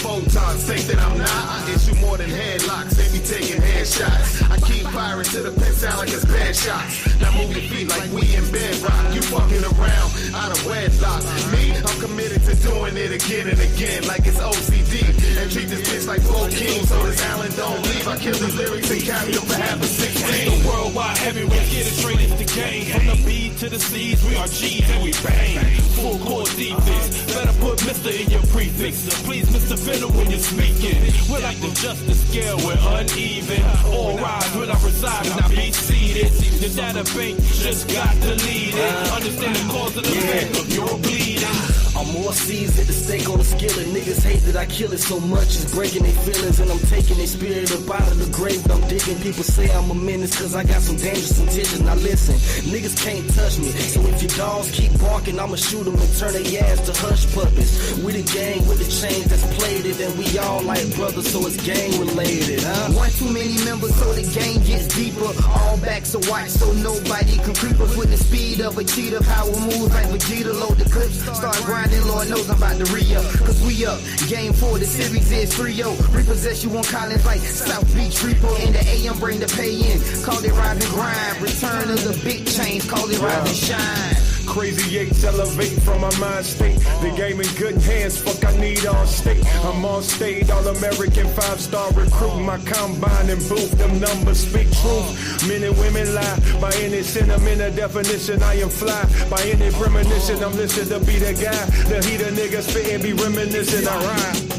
photons, think that I'm not. I issue more than headlocks, they be taking headshots. I keep firing to the pen sound like it's bad shots. Now move your feet like we in bedrock. You fucking around out of wedlock. Me, I'm committed to doing it again and again like it's OCD. And treat this bitch like 4 kings so this Allen don't leave. I kill these lyrics and carry them for half a 16. The worldwide heavyweight, get it straight into the game. From the B to the C's, we are G's and we bang. Full court defense, better put Mr. in your prefix. Please, Mr. Fenner, when you're speaking. We're like the justice scale, we're uneven. All rise when I reside and I be seated. The data bank just got deleted. Understand the cause of the effect of your bleeding. I'm more seeds at the stake on the skillet. Niggas hate that I kill it so much, it's breaking their feelings. And I'm taking their spirit up out of the grave. I'm digging. People say I'm a menace cause I got some dangerous intentions. Now listen, niggas can't touch me. So if your dogs keep barking, I'ma shoot them and turn their ass to hush puppets. We the gang with the chains that's played it. And we all like brothers, so it's gang related, huh? One too many members, so the game gets deeper. All backs are white, so nobody can creep us with the speed of a cheetah. Power moves like Vegeta, load the clips. Start grinding, Lord knows I'm about to re-up. Cause we up, game 4, the series is 3-0. Repossess you on Collins like South Beach Repo. In the AM, bring the pay in. Call it ride and grind. Return of the big change, call it ride and shine. Crazy eights elevate from my mind state. The game in good hands, fuck I need all state. I'm on stage, all-American 5-star recruit. My combine and booth, them numbers speak truth. Men and women lie, by any sentimental definition I am fly. By any premonition I'm listed to be the guy. The heat of niggas fit and be reminiscent, I rhyme.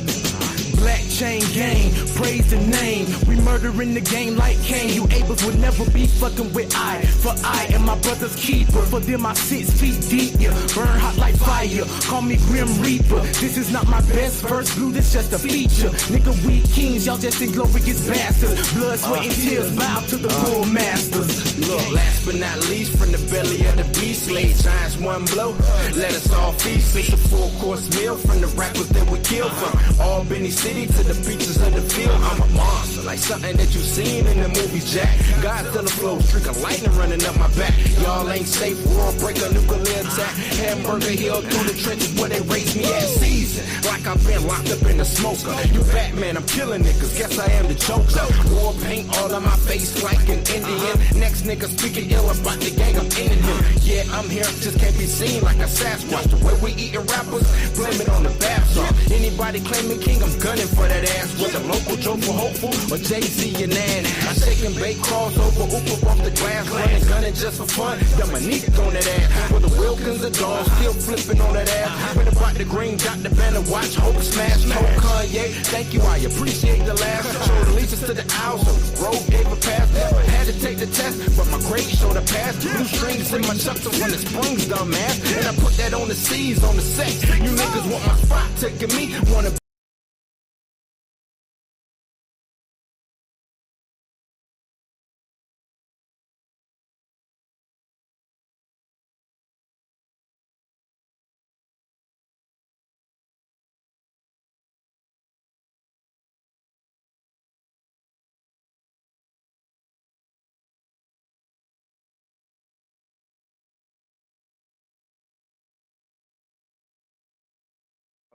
Black chain gang, praise the name. We murdering the game like Cain. You Abels will never be fucking with I. For I am my brother's keeper. For them I 6 feet deep, yeah. Burn hot like fire. Call me Grim Reaper. This is not my best verse, blue, this just a feature. Nigga, we kings, y'all just inglorious bastards. Blood, sweat, and tears, bow to the bull masters. Look, last but not least, from the belly of the beast, lay giants one blow. Let us all feast. It's a full-course meal from the rappers that we kill. From Albany City to the beaches of the field. I'm a monster, like something that you've seen in the movie Jack. Godzilla flow, streak of lightning running up my back. Y'all ain't safe, world breaker, nuclear attack. Hamburger Hill through the trenches where they raised me at season. Like I've been locked up in a smoker. You Batman, I'm killing niggas, guess I am the Joker. War paint all on my face like an Indian. Next nigga speaking ill about the gang, I'm ending him. Yeah, I'm here, just can't be seen like a Sasquatch. The way we eating rappers, blame it on the bathroom. Anybody claiming king, I'm gunning for that ass. Whether local Joe for hopeful or Jay-Z and Nan. I shake and bake, crossover, oop up off the glass, running, gunning just for fun. Got my niece on that ass. Whether Wilkins or Dawn, still flipping on that ass. When about the green, got the banner, watch, hope smash, no Kanye. Thank you, I appreciate the laugh. Showed allegiance to the owl, so the grove gave a pass. Had to take the test, but my grade showed a pass. Blue strings in my chucks when the springs, dumbass. And I put that on the C's, on the sex. You niggas want my spot, taking me, wanna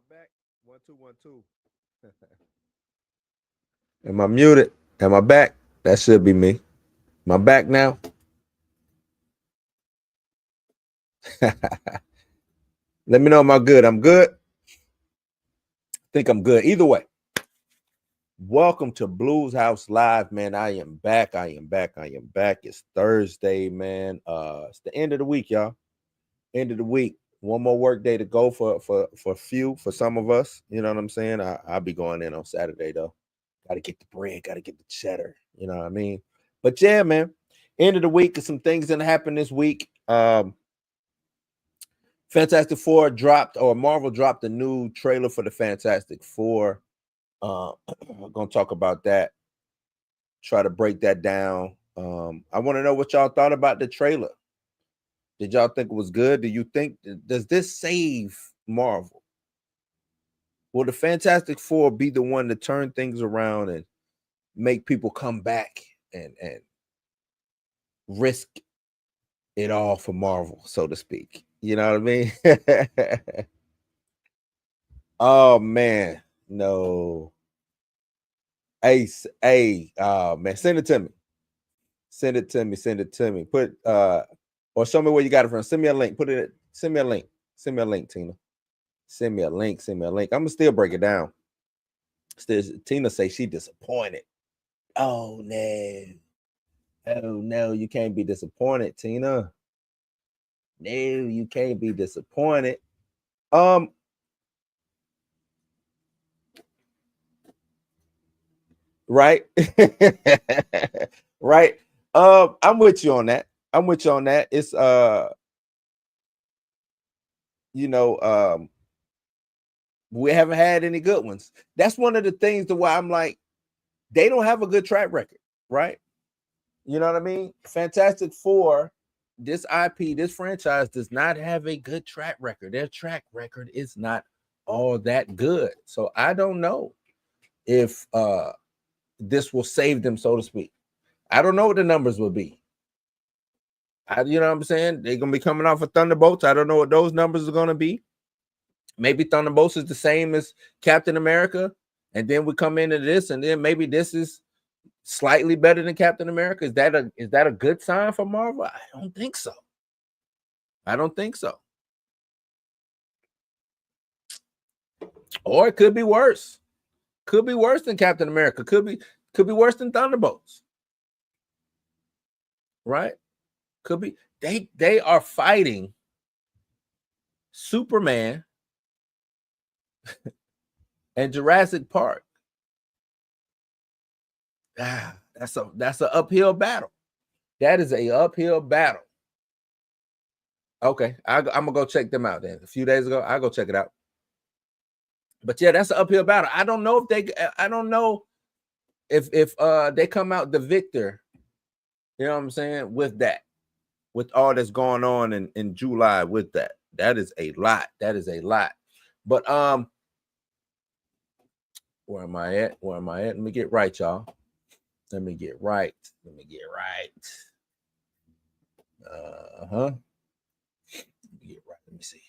back. 1 2 1 2. Am I muted? Am I back? That should be me. Am I back now? Let me know am I good. I'm good. I think I'm good. Either way. Welcome to Blues House Live, man. I am back. It's Thursday, man. It's the end of the week, y'all. End of the week. One more work day to go for some of us. You know what I'm saying? I'll be going in on Saturday though. Got to get the bread, got to get the cheddar. You know what I mean? But yeah, man. End of the week, some things that happened this week. Fantastic Four Marvel dropped a new trailer for the Fantastic Four. I'm gonna talk about that. Try to break that down. I want to know what y'all thought about the trailer. Did y'all think it was good? Do you think, does this save Marvel? Will the Fantastic Four be the one to turn things around and make people come back and risk it all for Marvel, so to speak? You know what I mean? Oh, man. No. Hey, man, send it to me. Send it to me. Send it to me. Put or show me where you got it from. Send me a link. Send me a link. Send me a link, Tina. Send me a link. Send me a link. I'm gonna still break it down. Still, Tina say she disappointed. Oh no. Oh no, you can't be disappointed, Tina. No, you can't be disappointed. Right. Right. I'm with you on that. It's we haven't had any good ones. That's one of the things to why I'm like, they don't have a good track record, right? You know what I mean? Fantastic Four, this IP, this franchise does not have a good track record. Their track record is not all that good. So I don't know if this will save them, so to speak. I don't know what the numbers will be. You know what I'm saying? They're gonna be coming off of Thunderbolts. I don't know what those numbers are gonna be. Maybe Thunderbolts is the same as Captain America, and then we come into this, and then maybe this is slightly better than Captain America. Is that a good sign for Marvel? I don't think so. Or it could be worse. Could be worse than Captain America. Could be worse than Thunderbolts. Right? Could be. They are fighting Superman and Jurassic Park. That's an uphill battle. That is a uphill battle. Okay, I'm gonna go check them out then. A few days ago, I'll go check it out. But yeah, that's an uphill battle. I don't know if they come out the victor. You know what I'm saying? With that, with all that's going on in July, with that is a lot. But where am I at? Let me get right, y'all. Let me get right. Let me see.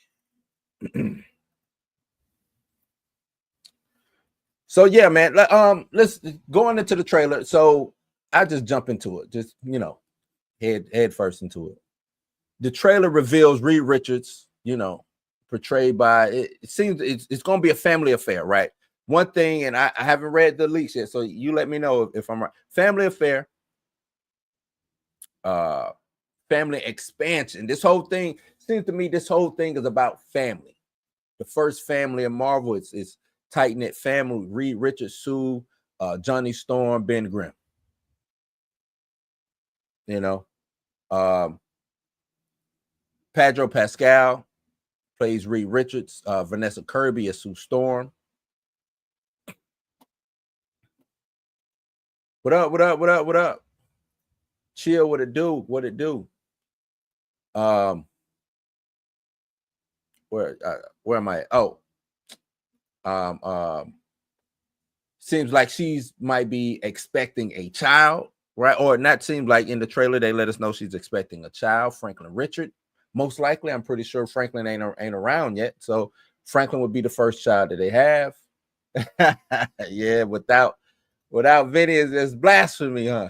So yeah, man. Let's going into the trailer. So I just jump into it. Just head first into it. The trailer reveals Reed Richards, portrayed by it seems it's going to be a family affair, right? One thing, and I haven't read the leaks yet, so you let me know if I'm right. Family affair, family expansion. This whole thing seems to me, this whole thing is about family. The first family in Marvel is tight-knit family. Reed Richards, Sue, Johnny Storm, Ben Grimm. Pedro Pascal plays Reed Richards. Vanessa Kirby as Sue Storm. What up? Chill, what it do? Where am I? Seems like she's might be expecting a child, right? Or not seems like in the trailer they let us know she's expecting a child, Franklin Richard. Most likely, I'm pretty sure Franklin ain't around yet. So Franklin would be the first child that they have. Yeah, without Vinny is blasphemy, huh?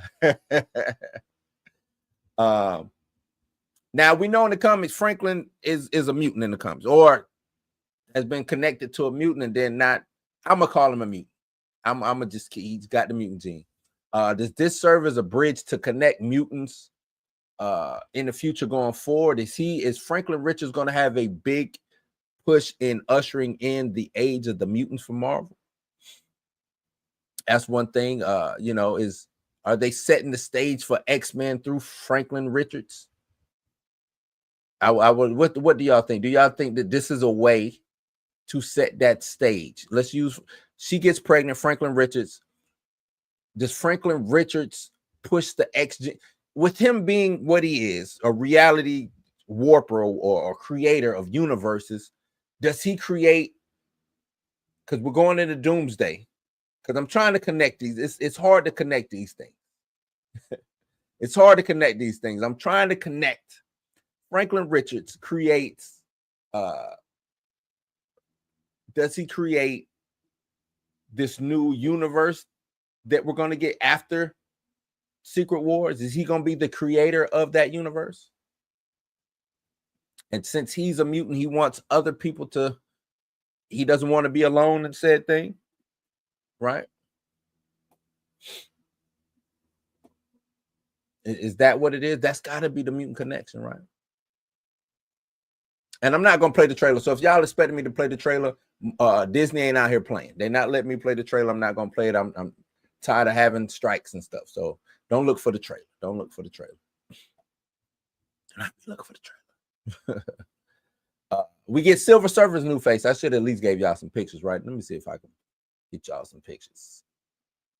Now we know in the comics Franklin is a mutant in the comics, or has been connected to a mutant, and then not. I'm gonna call him a mutant. I'm gonna just he's got the mutant gene. Does this serve as a bridge to connect mutants in the future going forward? Is Franklin Richards going to have a big push in ushering in the age of the mutants for Marvel? That's one thing. Are they setting the stage for X-Men through Franklin Richards? I would. What do y'all think? Do y'all think that this is a way to set that stage? Let's use. She gets pregnant. Franklin Richards. Does Franklin Richards push the X with him being what he is, a reality warper or creator of universes? Does he create? Because we're going into Doomsday. Because I'm trying to connect these. It's hard to connect these things. It's hard to connect these things. I'm trying to connect. Franklin Richards creates. Does he create this new universe that we're going to get after Secret Wars? Is he going to be the creator of that universe? And since he's a mutant, he wants other people to, he doesn't want to be alone in said thing, right? Is that what it is? That's got to be the mutant connection, right? And I'm not going to play the trailer. So if y'all expecting me to play the trailer, Disney ain't out here playing. They're not letting me play the trailer. I'm not going to play it. I'm tired of having strikes and stuff. So don't look for the trailer. Don't look for the trailer. Do not be looking for the trailer. We get Silver Surfer's new face. I should at least gave y'all some pictures, right? Let me see if I can get y'all some pictures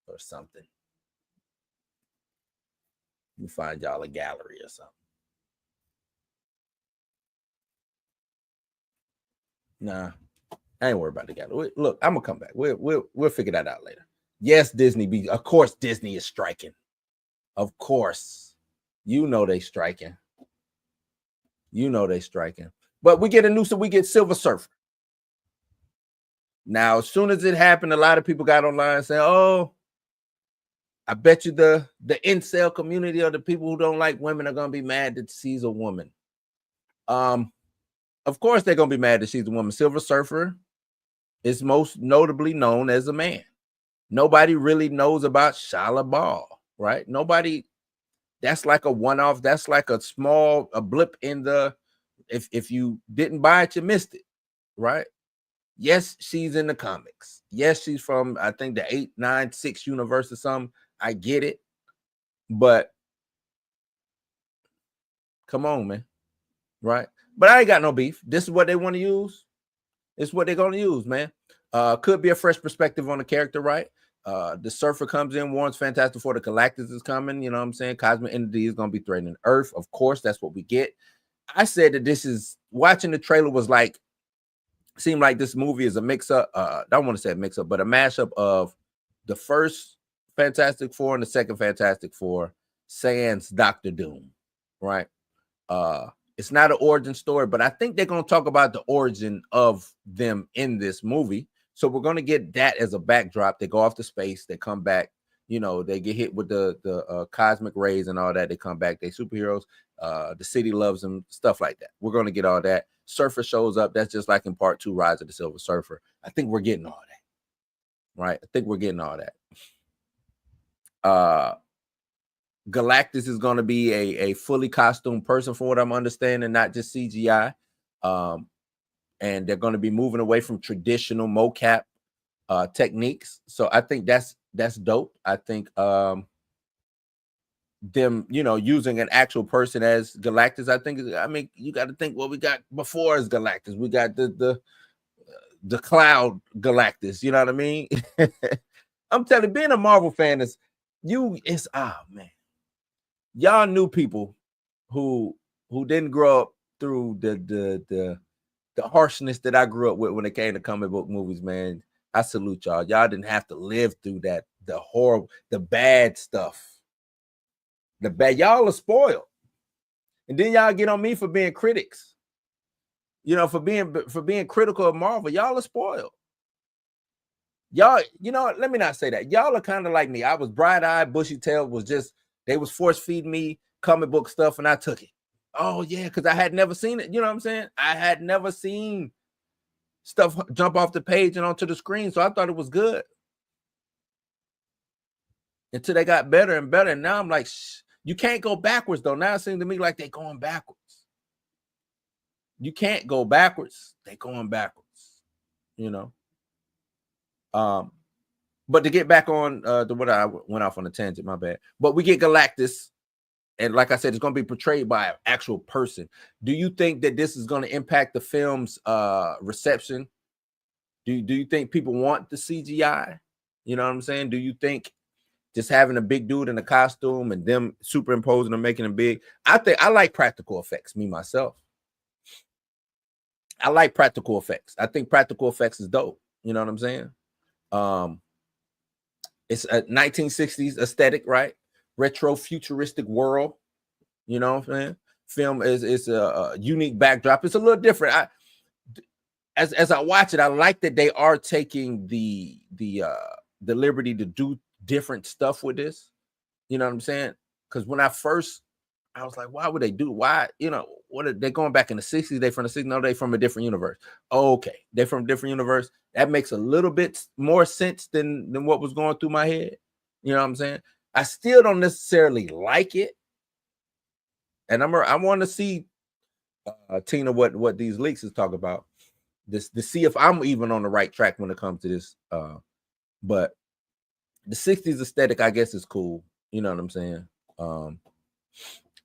or something. Let me find y'all a gallery or something. Nah, I ain't worried about the gallery. Look, I'm gonna come back. We'll figure that out later. Yes, Disney. Of course, Disney is striking. Of course, you know they striking. You know they striking. But we get a new, so we get Silver Surfer. Now, as soon as it happened, a lot of people got online saying, "Oh, I bet you the incel community or the people who don't like women are gonna be mad that she's a woman." Of course, they're gonna be mad that she's a woman. Silver Surfer is most notably known as a man. Nobody really knows about Shia Ball, right? Nobody. That's like a one-off. That's like a blip in the. If you didn't buy it, you missed it, right? Yes, she's in the comics. Yes, she's from, I think, the 896 universe or something. I get it, but come on, man, right? But I ain't got no beef. This is what they want to use. It's what they're going to use, man. Could be a fresh perspective on the character, right? The Surfer comes in, warns Fantastic Four the Galactus is coming. You know what I'm saying? Cosmic entity is going to be threatening Earth. Of course, that's what we get. I said that this is, watching the trailer was like, seemed like this movie is a mix-up. I don't want to say a mix-up, but a mashup of the first Fantastic Four and the second Fantastic Four, sans Doctor Doom, right? It's not an origin story, but I think they're going to talk about the origin of them in this movie. So we're going to get that as a backdrop. They go off to space, they come back, you know, they get hit with the cosmic rays and all that. They come back, they superheroes. The city loves them, stuff like that. We're going to get all that. Surfer shows up. That's just like in part 2, Rise of the Silver Surfer. I think we're getting all that, right? I think we're getting all that. Galactus is going to be a fully costumed person, from what I'm understanding, not just CGI. And they're going to be moving away from traditional mocap techniques. So I think that's dope. I think them, you know, using an actual person as Galactus, I mean, you got to think what we got before as Galactus. We got the cloud Galactus, you know what I mean? I'm telling you, being a Marvel fan is man. Y'all new people who didn't grow up through the harshness that I grew up with when it came to comic book movies, man. I salute y'all. Y'all didn't have to live through that, the horrible, the bad stuff. The bad, y'all are spoiled. And then y'all get on me for being critics. You know, for being critical of Marvel. Y'all are spoiled. Y'all, you know what? Let me not say that. Y'all are kind of like me. I was bright-eyed, bushy-tailed, they was force-feeding me comic book stuff, and I took it. Oh, yeah, because I had never seen it. You know what I'm saying? I had never seen stuff jump off the page and onto the screen, so I thought it was good. Until they got better and better, and now I'm like, shh. You can't go backwards, though. Now it seems to me like they're going backwards. You can't go backwards. They're going backwards, you know. But to get back on what I went off on a tangent, my bad. But we get Galactus, and like I said, it's going to be portrayed by an actual person. Do you think that this is going to impact the film's reception? Do you think people want the CGI? You know what I'm saying? Do you think just having a big dude in a costume and them superimposing and making him big? I like practical effects, me myself. I like practical effects. I think practical effects is dope. You know what I'm saying? It's a 1960s aesthetic, right? Retro futuristic world. You know what I'm saying? Film is a unique backdrop. It's a little different. as I watch it, I like that they are taking the liberty to do different stuff with this. You know what I'm saying? Because when I was like, why would they do? Why, what are they going back in the 60s? They from the 60s? No, they from a different universe. Okay, they from a different universe. That makes a little bit more sense than what was going through my head. You know what I'm saying? I still don't necessarily like it, and I want to see Tina what these leaks is talking about. This to see if I'm even on the right track when it comes to this. But the 60s aesthetic, I guess, is cool. You know what I'm saying?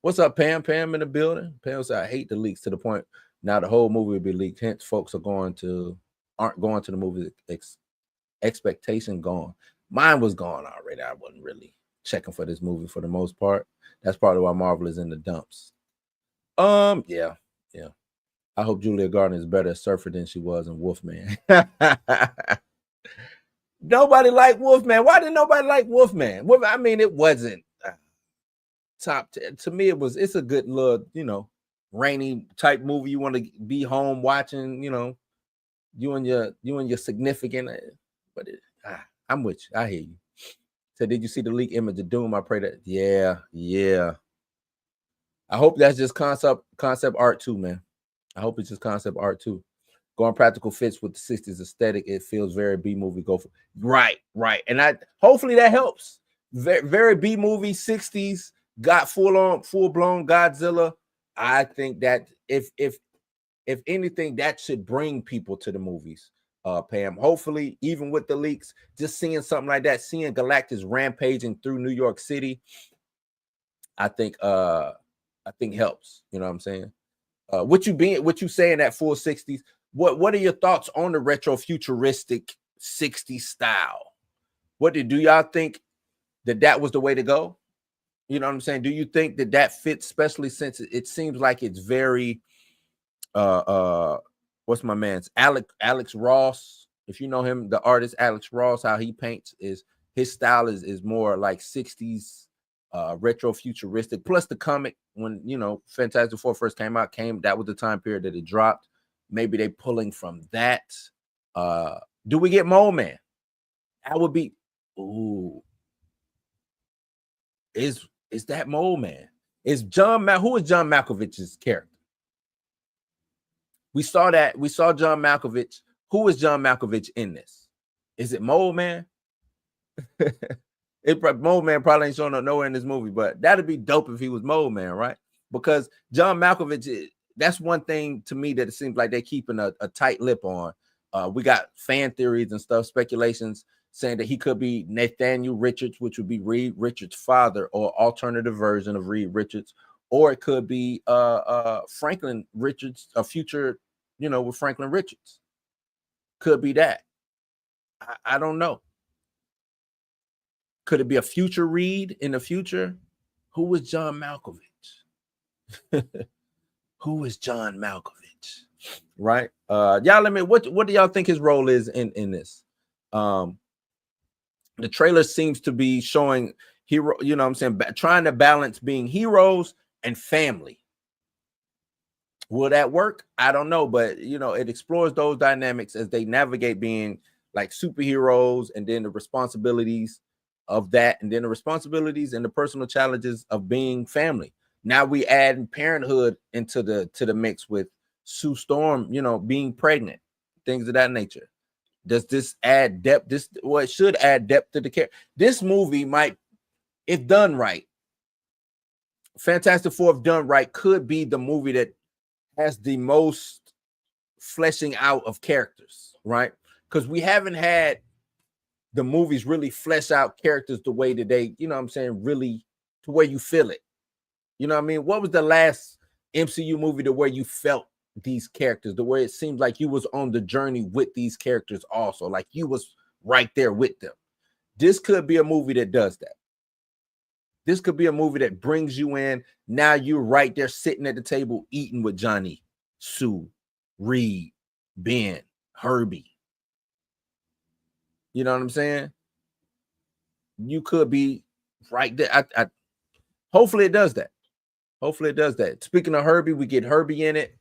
What's up, Pam? Pam in the building. Pam said, I hate the leaks to the point now the whole movie will be leaked. Hence, folks aren't going to the movie. Expectation gone. Mine was gone already. I wasn't really checking for this movie for the most part. That's probably why Marvel is in the dumps. Yeah. I hope Julia Gardner is better at Surfer than she was in Wolfman. Nobody liked Wolfman. Why didn't nobody like Wolfman? I mean, it wasn't top 10. To me, it's a good little, rainy type movie. You want to be home watching, you and your significant. But I'm with you. I hear you. So did you see the leak image of Doom? I pray that. Yeah. I hope that's just concept art too, man. I hope it's just concept art too. Going practical fits with the 60s aesthetic. It feels very B movie. Go for right. And hopefully that helps. Very B movie 60s. Got full blown Godzilla. I think that if anything, that should bring people to the movies. Pam. Hopefully, even with the leaks, just seeing something like that, seeing Galactus rampaging through New York City, I think helps. You know what I'm saying? What you saying that full 60s? What are your thoughts on the retro futuristic 60s style? Do y'all think that was the way to go? You know what I'm saying? Do you think that fits, especially since it seems like it's very what's my man's Alex Ross? If you know him, the artist Alex Ross, how he paints is his style is more like 60s retro futuristic. Plus the comic, when Fantastic Four first came out, that was the time period that it dropped. Maybe they pulling from that. Do we get Mole Man? That would be is that Mole Man? Who is John Malkovich's character? We saw John Malkovich. Who is John Malkovich in this? Is it Mole Man? Mole Man probably ain't showing up nowhere in this movie, but that'd be dope if he was Mole Man, right? Because John Malkovich, that's one thing to me that it seems like they're keeping a tight lip on. We got fan theories and stuff, speculations saying that he could be Nathaniel Richards, which would be Reed Richards' father, or alternative version of Reed Richards, or it could be Franklin Richards, a future, with Franklin Richards. Could be that. I don't know. Could it be a future Reed in the future? Who is John Malkovich? Who is John Malkovich? Right? Y'all let me. What do y'all think his role is in this? The trailer seems to be showing hero, what I'm saying, trying to balance being heroes and family. Will that work? I don't know, but it explores those dynamics as they navigate being like superheroes, and then the responsibilities of that, and then the responsibilities and the personal challenges of being family. Now we add parenthood into the mix with Sue Storm, being pregnant, things of that nature. Does this add depth? It should add depth to the character. This movie might, if done right, Fantastic Four, if done right, could be the movie that has the most fleshing out of characters, right? Because we haven't had the movies really flesh out characters the way that they, really to where you feel it. You know what I mean? What was the last MCU movie to where you felt these characters, the way it seems like you was on the journey with these characters also, like you was right there with them? This could be a movie that does that. This could be a movie that brings you in. Now you're right there sitting at the table eating with Johnny, Sue, Reed, Ben, Herbie. You know what I'm saying? You could be right there. Hopefully it does that. Speaking of Herbie, we get Herbie in it.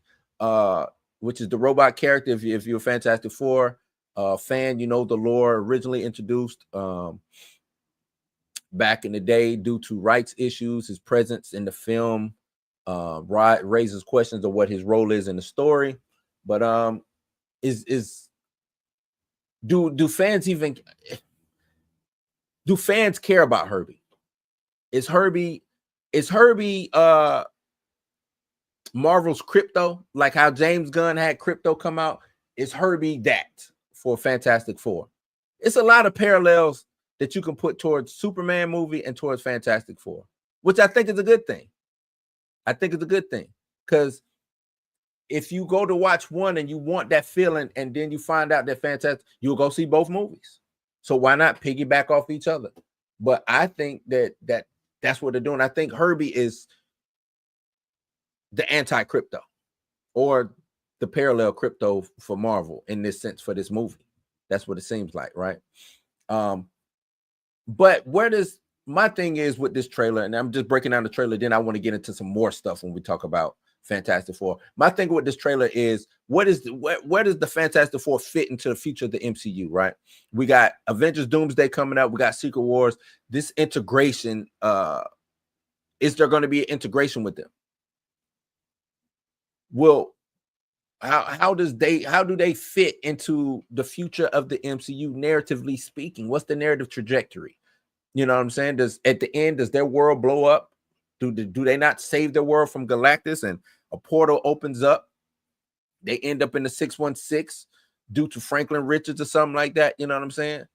which is the robot character. If you're a Fantastic Four fan, you know the lore originally introduced back in the day due to rights issues. His presence in the film raises questions of what his role is in the story. But do fans care about Herbie? Is Herbie Marvel's Crypto, like how James Gunn had Crypto come out? Is Herbie that for Fantastic Four? It's a lot of parallels that you can put towards Superman movie and towards Fantastic Four, which I think is a good thing. I think it's a good thing, because if you go to watch one and you want that feeling, and then you find out that Fantastic, you'll go see both movies. So why not piggyback off each other? But I think that's what they're doing. I think Herbie is the anti-Crypto, or the parallel Crypto for Marvel in this sense for this movie. That's what it seems like, right? But where does my thing is with this trailer, and I'm just breaking down the trailer, then I want to get into some more stuff when we talk about Fantastic Four. My thing with this trailer is where does the Fantastic Four fit into the future of the MCU, right? We got Avengers Doomsday coming up, we got Secret Wars. This integration, is there going to be an integration with them? Well, how do they fit into the future of the MCU narratively speaking? What's the narrative trajectory? You know what I'm saying? At the end, does their world blow up? Do they not save their world from Galactus and a portal opens up? They end up in the 616 due to Franklin Richards or something like that. You know what I'm saying?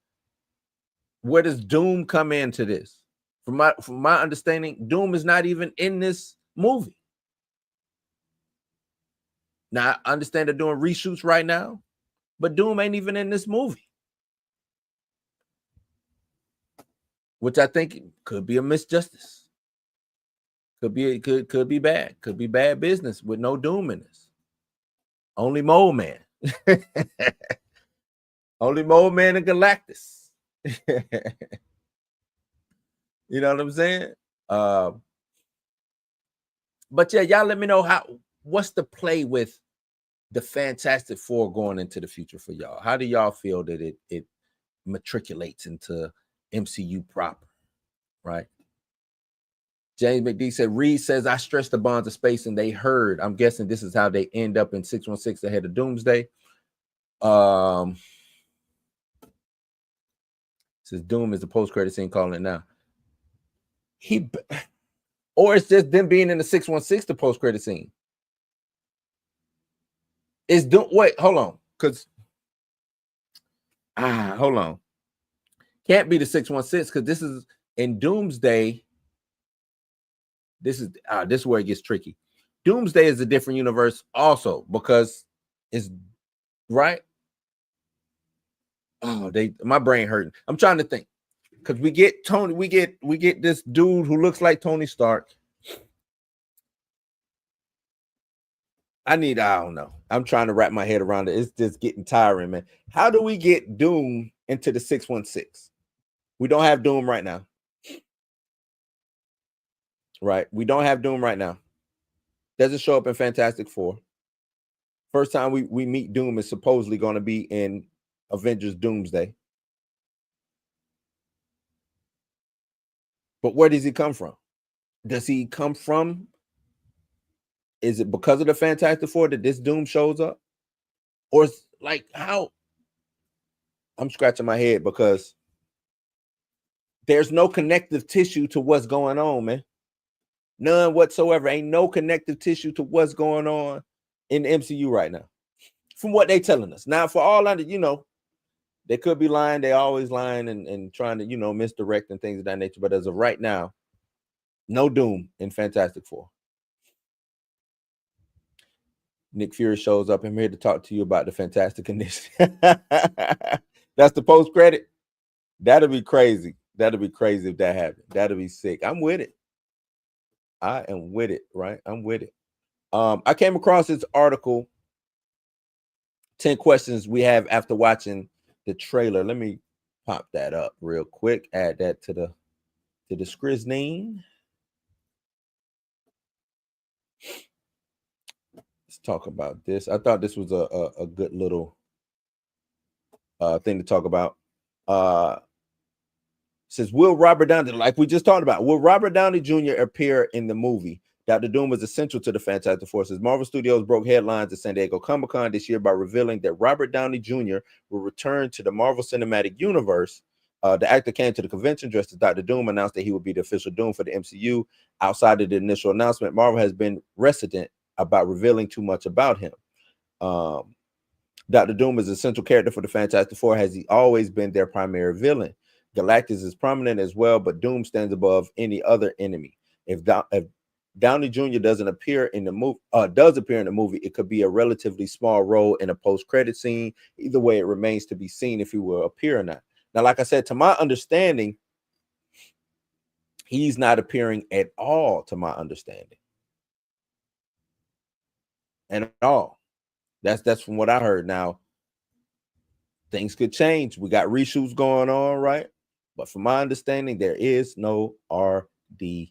Where does Doom come into this? From my understanding, Doom is not even in this movie. Now, I understand they're doing reshoots right now, but Doom ain't even in this movie, which I think could be a misjustice. Could be bad. Could be bad business with no Doom in this. Only Mole Man. Only Mole Man and Galactus. You know what I'm saying? But yeah, y'all let me know what's the play with the Fantastic Four going into the future for y'all? How do y'all feel that it matriculates into MCU proper, right? James McD said, Reed says, I stressed the bonds of space and they heard. I'm guessing this is how they end up in 616 ahead of Doomsday. Says Doom is the post-credit scene, calling it now. Or it's just them being in the 616, the post-credit scene. It's Doom. Wait, hold on. Hold on. Can't be the 616 because this is in Doomsday. This is where it gets tricky. Doomsday is a different universe also because it's right. Oh, my brain hurting. I'm trying to think because we get Tony. We get this dude who looks like Tony Stark. I don't know. I'm trying to wrap my head around it. It's just getting tiring, man. How do we get Doom into the 616? We don't have Doom right now. Right. We don't have Doom right now. Doesn't show up in Fantastic Four. First time we meet Doom is supposedly going to be in Avengers Doomsday. But where does he come from? Does he come from? Is it because of the Fantastic Four that this Doom shows up? Or it's like how? I'm scratching my head because there's no connective tissue to what's going on, man. None whatsoever. Ain't no connective tissue to what's going on in the MCU right now. From what they telling us. Now, for all under, they could be lying. They always lying and trying to, misdirect and things of that nature. But as of right now, no Doom in Fantastic Four. Nick Fury shows up. I'm here to talk to you about the Fantastic Initiative. That's the post credit. That'll be crazy. That'll be crazy if that happened. That'll be sick. I'm with it. I am with it, right? I'm with it. I came across this article, 10 questions we have after watching the trailer. Let me pop that up real quick. Add that to the screen. talk about this. I thought this was a good little thing to talk about. Says, will Robert Downey, like we just talked about, will Robert Downey Jr. appear in the movie? Dr. Doom was essential to the Fantastic Four. Says Marvel Studios broke headlines at San Diego Comic-Con this year by revealing that Robert Downey Jr. will return to the Marvel Cinematic Universe. The actor came to the convention dressed as Dr. Doom, announced that he would be the official Doom for the MCU. Outside of the initial announcement, Marvel has been reticent about revealing too much about him. Dr. Doom is a central character for the Fantastic Four, has he always been their primary villain. Galactus is prominent as well, but Doom stands above any other enemy. If Downey Jr. does appear in the movie, it could be a relatively small role in a post-credit scene. Either way, it remains to be seen if he will appear or not. Now, like I said, to my understanding, he's not appearing at all, to my understanding. And at all. That's from what I heard. Now, things could change. We got reshoots going on, right? But from my understanding, there is no RDJ.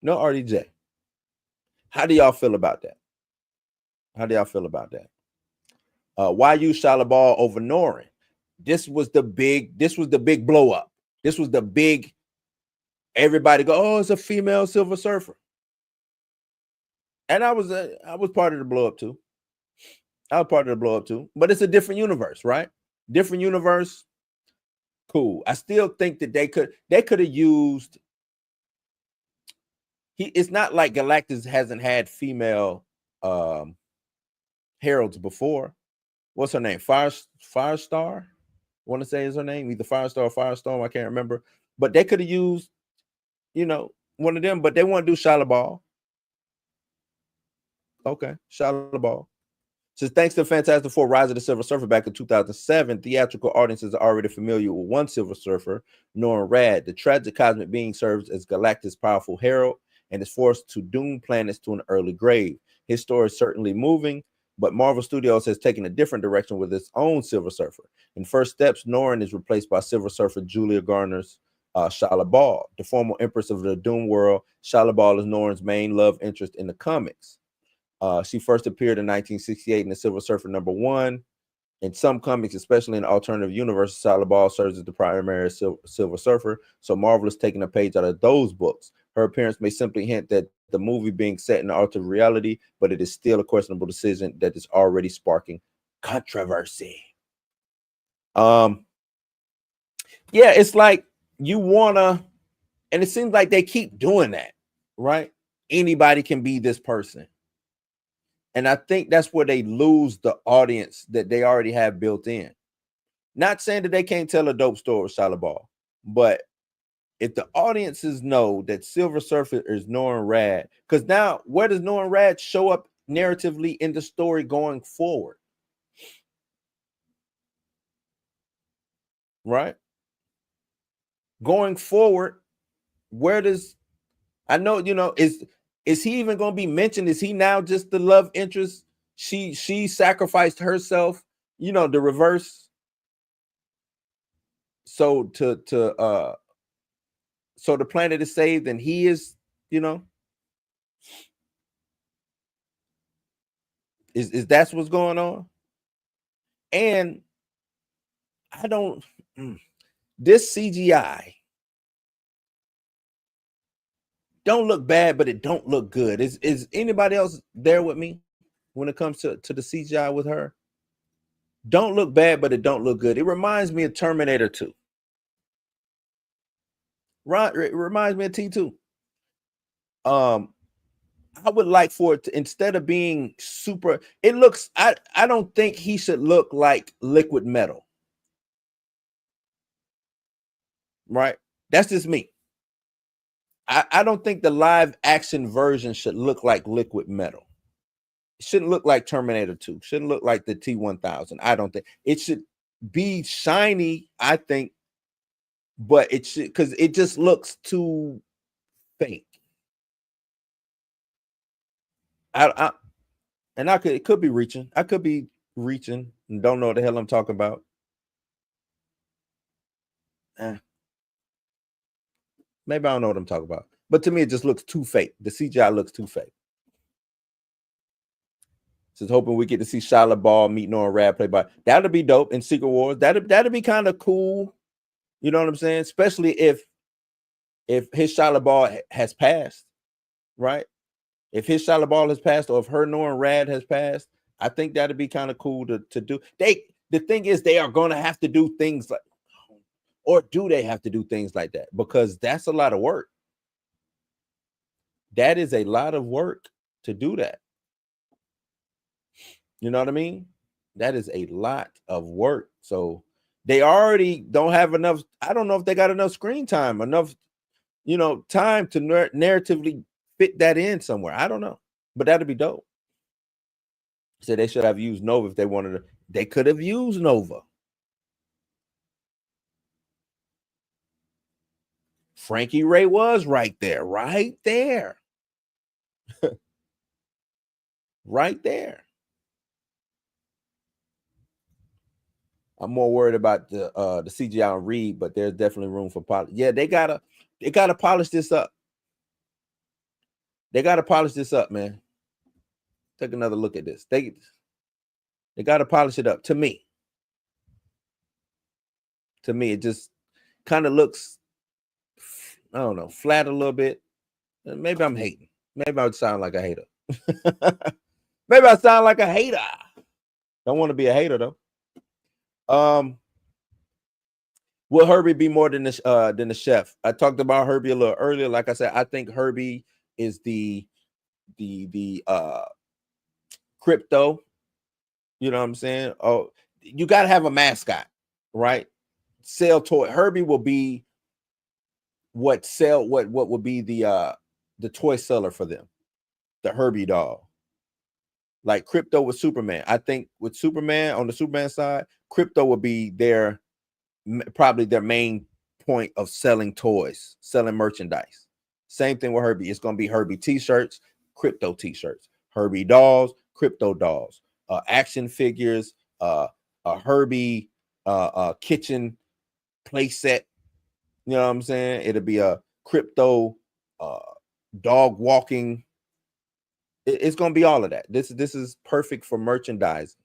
No RDJ. How do y'all feel about that? How do y'all feel about that? Why use Shia LaBeouf over Norin? This was the big blow up. This was the big, everybody go, oh, it's a female Silver Surfer. And I was part of the blow up too. But it's a different universe, right? Different universe. Cool. I still think that they could have used. It's not like Galactus hasn't had female heralds before. What's her name? Firestar. I want to say is her name, either Firestar or Firestorm. I can't remember. But they could have used, one of them. But they want to do Shia LaBeouf. Okay, Shia LaBeouf. Says thanks to Fantastic Four: Rise of the Silver Surfer back in 2007, theatrical audiences are already familiar with one Silver Surfer, Norrin Radd. The tragic cosmic being serves as Galactus' powerful herald and is forced to doom planets to an early grave. His story is certainly moving, but Marvel Studios has taken a different direction with its own Silver Surfer. In first steps, Norrin is replaced by Silver Surfer Julia Garner's Shia LaBeouf. The former Empress of the Doom world, Shia LaBeouf is Norrin's main love interest in the comics. She first appeared in 1968 in the Silver Surfer #1. In some comics, especially in the alternative universe, Shia LaBeouf serves as the primary Silver Surfer, so Marvel is taking a page out of those books. Her appearance may simply hint that the movie being set in the alternate reality, but it is still a questionable decision that is already sparking controversy. Yeah, it's like you wanna, and it seems like they keep doing that, right? Anybody can be this person. And I think that's where they lose the audience that they already have built in. Not saying that they can't tell a dope story with Shia LaBeouf, but if the audiences know that Silver Surfer is Norrin Radd, because now where does Norrin Radd show up narratively in the story going forward? Right? Going forward, where does, I know, is he even going to be mentioned? Is he now just the love interest? She sacrificed herself, the reverse. So so the planet is saved and he is, is that's what's going on? And I don't, this CGI don't look bad, but it don't look good. Is anybody else there with me when it comes to the CGI with her? Don't look bad, but it don't look good. It reminds me of Terminator 2. Right, it reminds me of T2. I would like for it to, instead of being super, it looks, I don't think he should look like Liquid Metal. Right? That's just me. I don't think the live action version should look like Liquid Metal. It shouldn't look like Terminator 2. Shouldn't look like the T-1000. I don't think it should be shiny, I think, but it should, because it just looks too fake. It could be reaching. I could be reaching and don't know what the hell I'm talking about. Maybe I don't know what I'm talking about. But to me, it just looks too fake. The CGI looks too fake. Just hoping we get to see Shia LaBeouf meet Norman Rad play by. That'll be dope in Secret Wars. That'll be kind of cool. You know what I'm saying? Especially if his Shia LaBeouf has passed, right? If his Shia LaBeouf has passed, or if her Norman Rad has passed, I think that'd be kind of cool to do. The thing is, they are going to have to do things like, or do they have to do things like that? Because that's a lot of work. That is a lot of work to do that. You know what I mean? That is a lot of work. So they already don't have enough. I don't know if they got enough screen time, enough, time to narratively fit that in somewhere. I don't know, but that'd be dope. So they should have used Nova if they wanted to. They could have used Nova. Frankie Ray was right there. Right there. I'm more worried about the CGI on Reed, but there's definitely room for polish. Yeah, they gotta polish this up. They gotta polish this up, man. Take another look at this. They gotta polish it up. To me, it just kind of looks, I don't know, flat a little bit. Maybe I'm hating. Maybe I would sound like a hater. Maybe I sound like a hater. Don't want to be a hater though. Will Herbie be more than the chef? I talked about Herbie a little earlier. Like I said, I think Herbie is the crypto. You know what I'm saying? Oh, you got to have a mascot, right? Sell toy. Herbie will be what would be the toy seller for them, the Herbie doll. Like Crypto with Superman. I think with Superman, on the Superman side, Crypto would be probably their main point of selling toys, selling merchandise. Same thing with Herbie. It's going to be Herbie t-shirts, Crypto t-shirts, Herbie dolls, Crypto dolls, action figures, a Herbie kitchen play set. You know what I'm saying? It'll be a Crypto dog walking. It's going to be all of that. This is perfect for merchandising.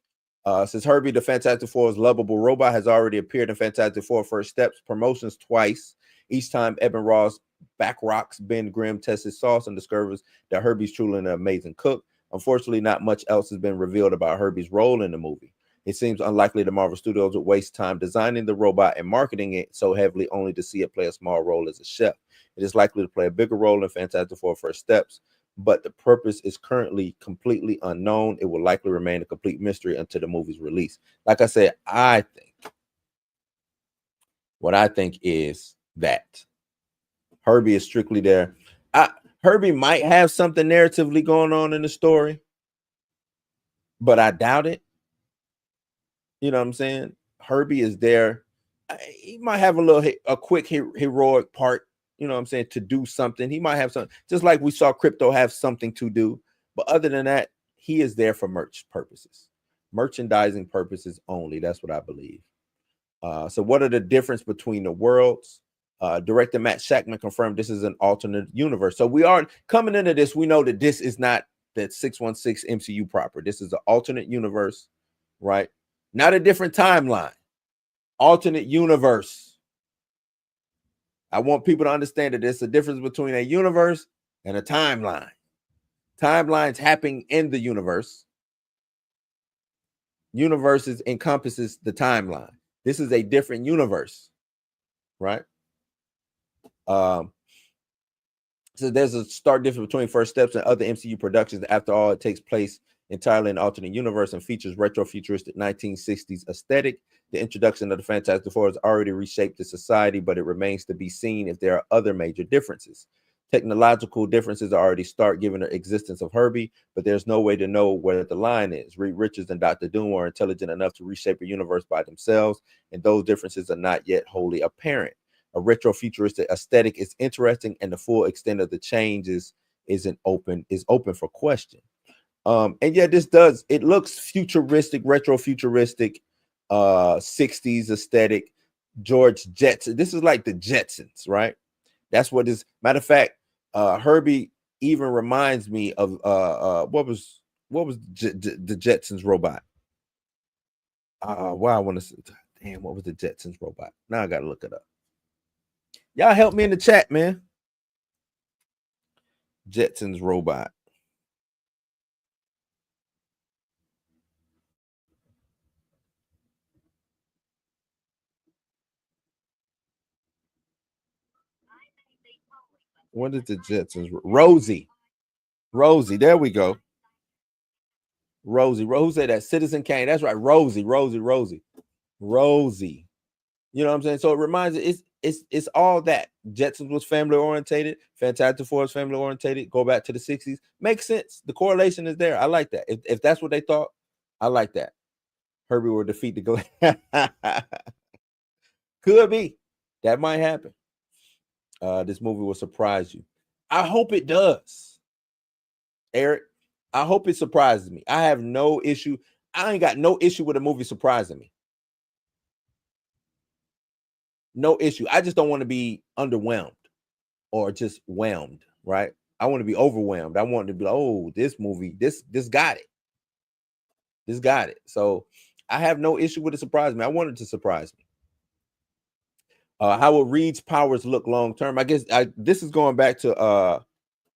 Since Herbie the Fantastic Four's lovable robot has already appeared in Fantastic Four First Steps promotions twice, each time Eben Ross back-rocks Ben Grimm tests his sauce and discovers that Herbie's truly an amazing cook. Unfortunately, not much else has been revealed about Herbie's role in the movie. It seems unlikely the Marvel Studios would waste time designing the robot and marketing it so heavily only to see it play a small role as a chef. It is likely to play a bigger role in Fantastic Four First Steps, but the purpose is currently completely unknown. It will likely remain a complete mystery until the movie's release. Like I said, what I think is that Herbie is strictly there. Herbie might have something narratively going on in the story, but I doubt it. You know what I'm saying? Herbie is there. He might have a quick heroic part. You know what I'm saying, to do something. He might have something, just like we saw Crypto have something to do. But other than that, he is there for merch purposes, merchandising purposes only. That's what I believe. So what are the difference between the worlds? Director Matt Shackman confirmed this is an alternate universe. So we are coming into this. We know that this is not the 616 MCU proper. This is an alternate universe, right? Not a different timeline. Alternate universe. I want people to understand that there's a difference between a universe and a timeline. Timelines happening in the universe. Universes encompasses the timeline. This is a different universe, right? So there's a stark difference between First Steps and other MCU productions. After all, it takes place entirely in an alternate universe and features retro-futuristic 1960s aesthetic. The introduction of the Fantastic Four has already reshaped the society, but it remains to be seen if there are other major differences. Technological differences already start given the existence of Herbie, but there's no way to know where the line is. Reed Richards and Dr. Doom are intelligent enough to reshape a universe by themselves, and those differences are not yet wholly apparent. A retro-futuristic aesthetic is interesting, and the full extent of the changes is open for question. And yeah, it looks futuristic, retro-futuristic, 60s aesthetic, George Jetson. This is like the Jetsons, right? That's what is. Matter of fact, Herbie even reminds me of what was What was the Jetsons robot? Why I want to. Damn, what was the Jetsons robot? Now I gotta look it up. Y'all help me in the chat, man. Jetsons robot. What is the Jetsons? Rosie. Rosie. There we go. Rosie. Who said that? Citizen Kane. That's right. Rosie. You know what I'm saying? So it reminds it, it's all that. Jetsons was family orientated. Fantastic Four was family orientated. Go back to the 60s. Makes sense. The correlation is there. I like that. If that's what they thought, I like that. Herbie will defeat the Galactus. Could be. That might happen. This movie will surprise you. I hope it does. Eric, I hope it surprises me. I have no issue. I ain't got no issue with a movie surprising me. No issue. I just don't want to be underwhelmed or just whelmed, right? I want to be overwhelmed. I want to be like, oh, this movie, this got it. This got it. So I have no issue with it surprising me. I want it to surprise me. How will Reed's powers look long term? I guess this is going back to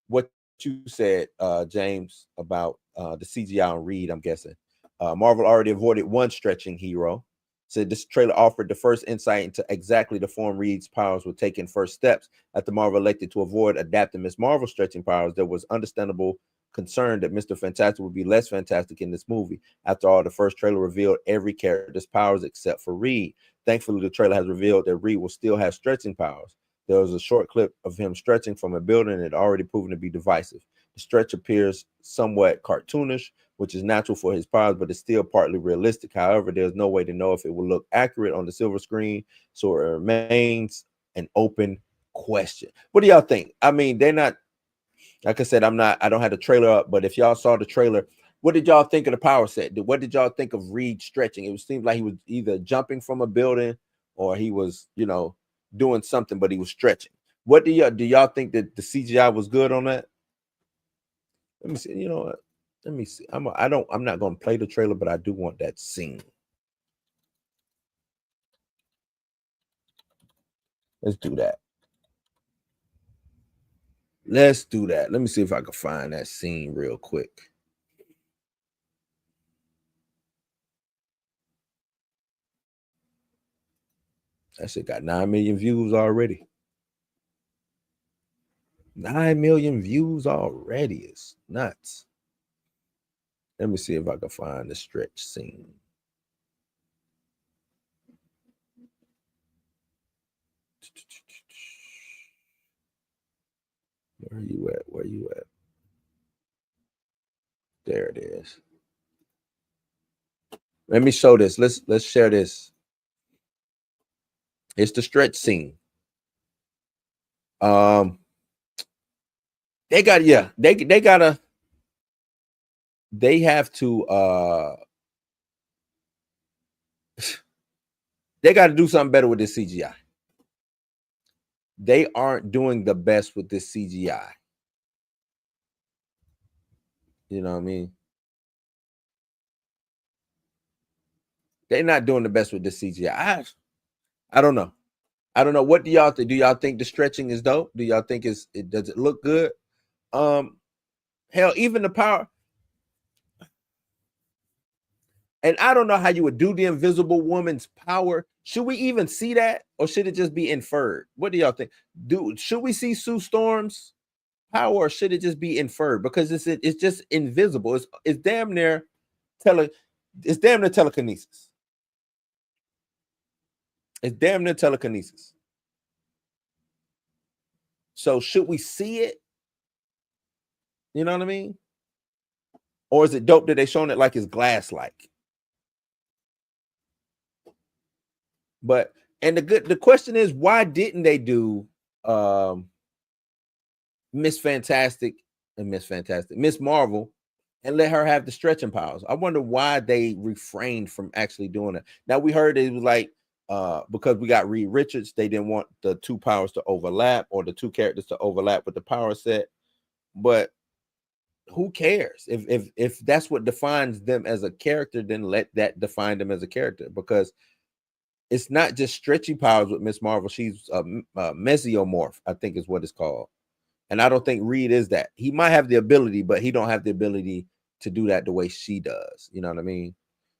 what you said, James, about the CGI on Reed. I'm guessing Marvel already avoided one stretching hero. Said this trailer offered the first insight into exactly the form Reed's powers were taking first steps. After Marvel elected to avoid adapting Miss Marvel stretching powers, there was understandable concern that Mr. Fantastic would be less fantastic in this movie. After all, the first trailer revealed every character's powers except for Reed. Thankfully, the trailer has revealed that Reed will still have stretching powers. There was a short clip of him stretching from a building and it already proven to be divisive. The stretch appears somewhat cartoonish, which is natural for his powers, but it's still partly realistic. However, there's no way to know if it will look accurate on the silver screen, so it remains an open question. What do y'all think? I mean, they're not, like I said, I don't have the trailer up, but if y'all saw the trailer, what did y'all think of the power set? What did y'all think of Reed stretching? It seemed like he was either jumping from a building or he was, doing something, but he was stretching. What do y'all think that the CGI was good on that? Let me see. You know what? Let me see. I'm not going to play the trailer, but I do want that scene. Let's do that. Let's do that. Let me see if I can find that scene real quick. That shit got 9 million views already. 9 million views already. It's nuts. Let me see if I can find the stretch scene. Where are you at? Where are you at? There it is. Let me show this. Let's share this. It's the stretch scene. They have to they got to do something better with this CGI. They aren't doing the best with this CGI. You know what I mean? They're not doing the best with this CGI. I don't know. I don't know. What do y'all think? Do y'all think the stretching is dope? Do y'all think does it look good? Hell, even the power. And I don't know how you would do the Invisible Woman's power. Should we even see that, or should it just be inferred? What do y'all think? Should we see Sue Storm's power, or should it just be inferred? Because it's just invisible. It's damn near telekinesis. It's damn near telekinesis. So should we see it? You know what I mean? Or is it dope that they showing it like it's glass-like? But the question is, why didn't they do Miss Marvel and let her have the stretching powers? I wonder why they refrained from actually doing it. Now we heard it was like because we got Reed Richards, they didn't want the two powers to overlap or the two characters to overlap with the power set. But who cares? If that's what defines them as a character, then let that define them as a character, because it's not just stretchy powers with Miss Marvel. She's a mesomorph, I think is what it's called. And I don't think Reed is that. He might have the ability, but he don't have the ability to do that the way she does. You know what I mean?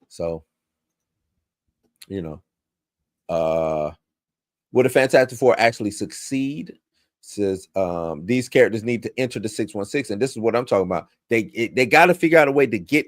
So, you know, will the Fantastic Four actually succeed? Says these characters need to enter the 616, and this is what I'm talking about. They got to figure out a way to get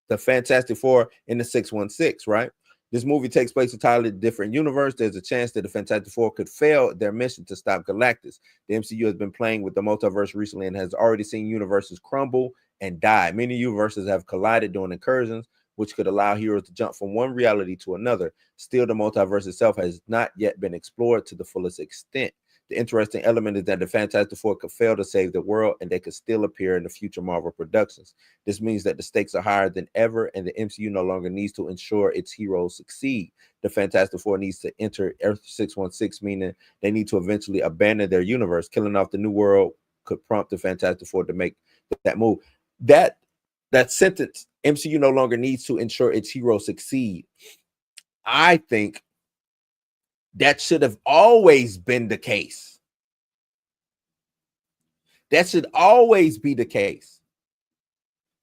the Fantastic Four in the 616, right? This movie takes place in a entirely different universe. There's a chance that the Fantastic Four could fail their mission to stop Galactus. The MCU has been playing with the multiverse recently and has already seen universes crumble and die. Many universes have collided during incursions, which could allow heroes to jump from one reality to another. Still, the multiverse itself has not yet been explored to the fullest extent. The interesting element is that the Fantastic Four could fail to save the world, and they could still appear in the future Marvel productions. This means that the stakes are higher than ever, and the MCU no longer needs to ensure its heroes succeed. The Fantastic Four needs to enter Earth 616, meaning they need to eventually abandon their universe. Killing off the New World could prompt the Fantastic Four to make that move. That sentence, MCU no longer needs to ensure its heroes succeed, I think that should have always been the case. That should always be the case.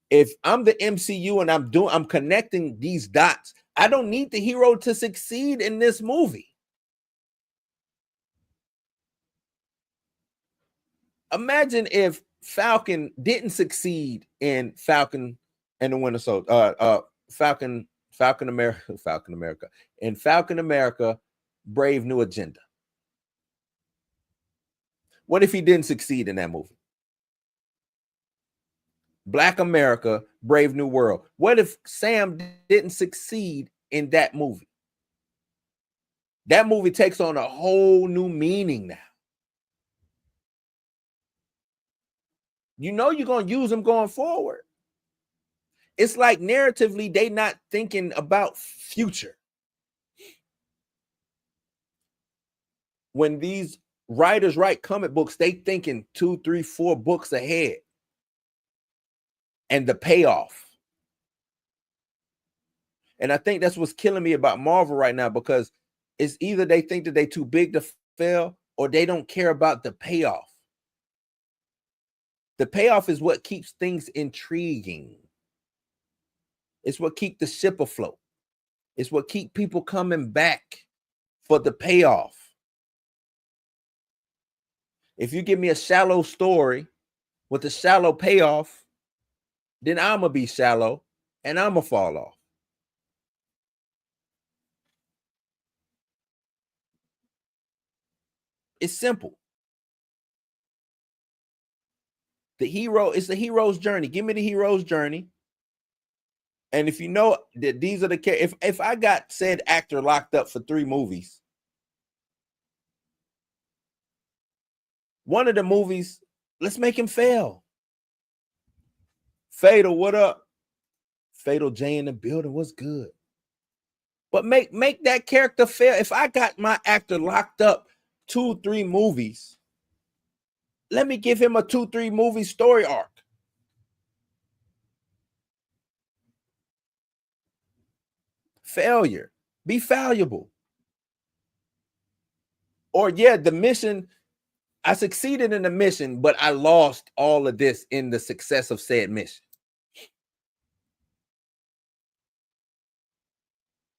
If I'm the MCU and I'm connecting these dots, I don't need the hero to succeed in this movie. Imagine if Falcon didn't succeed in Falcon and the Winter Soldier, Falcon America, and Falcon America, Brave New Agenda. What if he didn't succeed in that movie? Black America, Brave New World. What if Sam didn't succeed in that movie? That movie takes on a whole new meaning now. You know you're going to use them going forward. It's like narratively, they not thinking about future. When these writers write comic books, they thinking 2, 3, 4 books ahead. And the payoff. And I think that's what's killing me about Marvel right now, because it's either they think that they're too big to fail, or they don't care about the payoff. The payoff is what keeps things intriguing. It's what keeps the ship afloat. It's what keeps people coming back for the payoff. If you give me a shallow story with a shallow payoff, then I'm going to be shallow and I'm going to fall off. It's simple. The hero is the hero's journey. Give me the hero's journey. And if you know that these are the if I got said actor locked up for 3 movies, one of the movies, let's make him fail. Fatal, what up? Fatal J in the building, what's good? But make that character fail. If I got my actor locked up 2, 3 movies, let me give him a 2, 3 movie story arc. Failure. Be fallible. Or yeah, the mission, I succeeded in the mission, but I lost all of this in the success of said mission.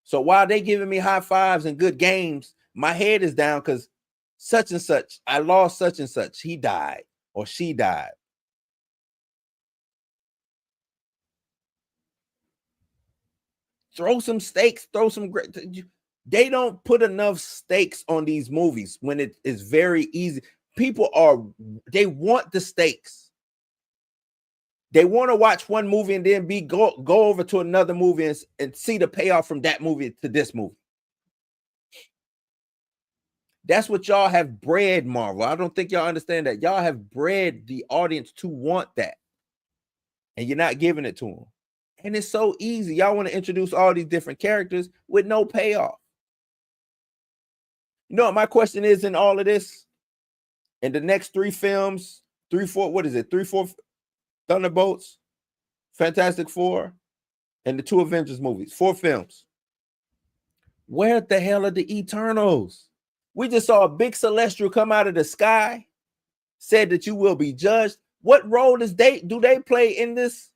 So while they giving me high fives and good games, my head is down because such and such, I lost such and such. He died or she died. Throw some stakes, throw some great. They don't put enough stakes on these movies when it is very easy. People they want the stakes. They want to watch one movie and then go over to another movie and see the payoff from that movie to this movie. That's what y'all have bred, Marvel. I don't think y'all understand that. Y'all have bred the audience to want that. And you're not giving it to them. And it's so easy. Y'all want to introduce all these different characters with no payoff. You know what my question is in all of this? In the next 3 films, 3, 4, what is it? 3, 4, Thunderbolts, Fantastic Four, and the 2 Avengers movies. 4 films. Where the hell are the Eternals? We just saw a big celestial come out of the sky, said that you will be judged. What role do they play in this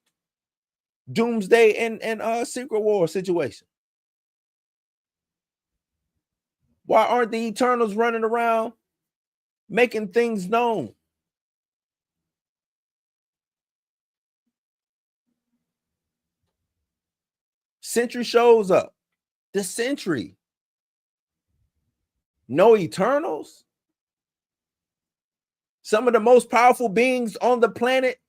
Doomsday and Secret War situation? Why aren't the Eternals running around making things known? Sentry shows up. The Sentry. No Eternals? Some of the most powerful beings on the planet.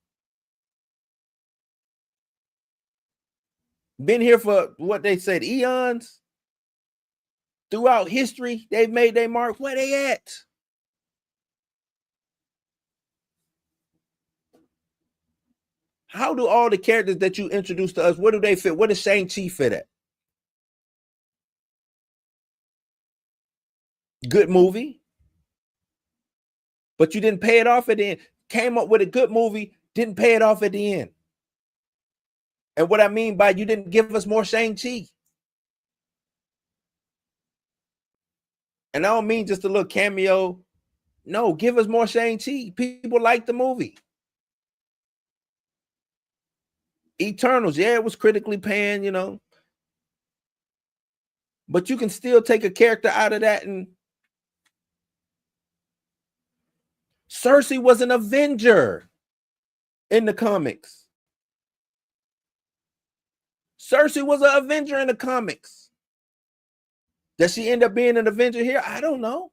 Been here for what they said, eons. Throughout history, they've made their mark. Where they at? How do all the characters that you introduced to us, where do they fit? Where does Shang-Chi fit at? Good movie. But you didn't pay it off at the end. Came up with a good movie, didn't pay it off at the end. And what I mean by you didn't give us more Shang-Chi. And I don't mean just a little cameo. No, give us more Shang-Chi. People like the movie. Eternals, yeah, it was critically panned, you know. But you can still take a character out of that. And Cersei was an Avenger in the comics. Cersei was an Avenger in the comics. Does she end up being an Avenger here? I don't know.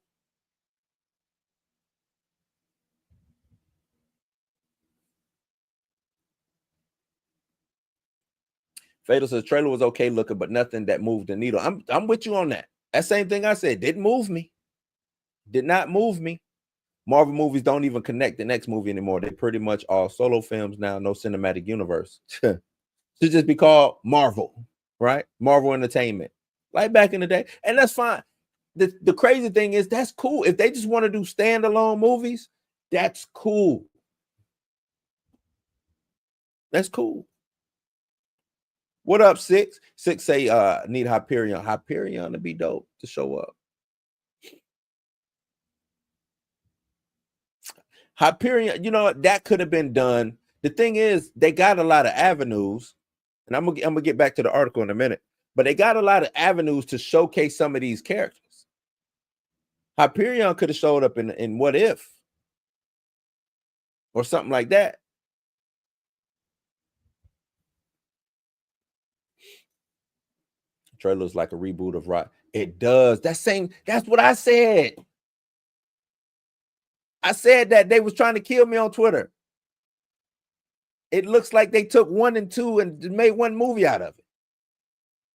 Fatal says trailer was okay looking, but nothing that moved the needle. I'm with you on that. That same thing I said didn't move me. Did not move me. Marvel movies don't even connect the next movie anymore. They're pretty much all solo films now, no cinematic universe. Should just be called Marvel, right? Marvel Entertainment, like back in the day. And that's fine. The crazy thing is that's cool. If they just want to do standalone movies, that's cool. That's cool. What up, Six? Six say need Hyperion. Hyperion to be dope to show up. Hyperion, you know, that could have been done. The thing is, they got a lot of avenues, and I'm gonna get back to the article in a minute, but they got a lot of avenues to showcase some of these characters. Hyperion could have showed up in What If or something like that. Trailer's like a reboot of Rock. It does. That's what I said. I said that they was trying to kill me on Twitter. It looks like they took 1 and 2 and made one movie out of it.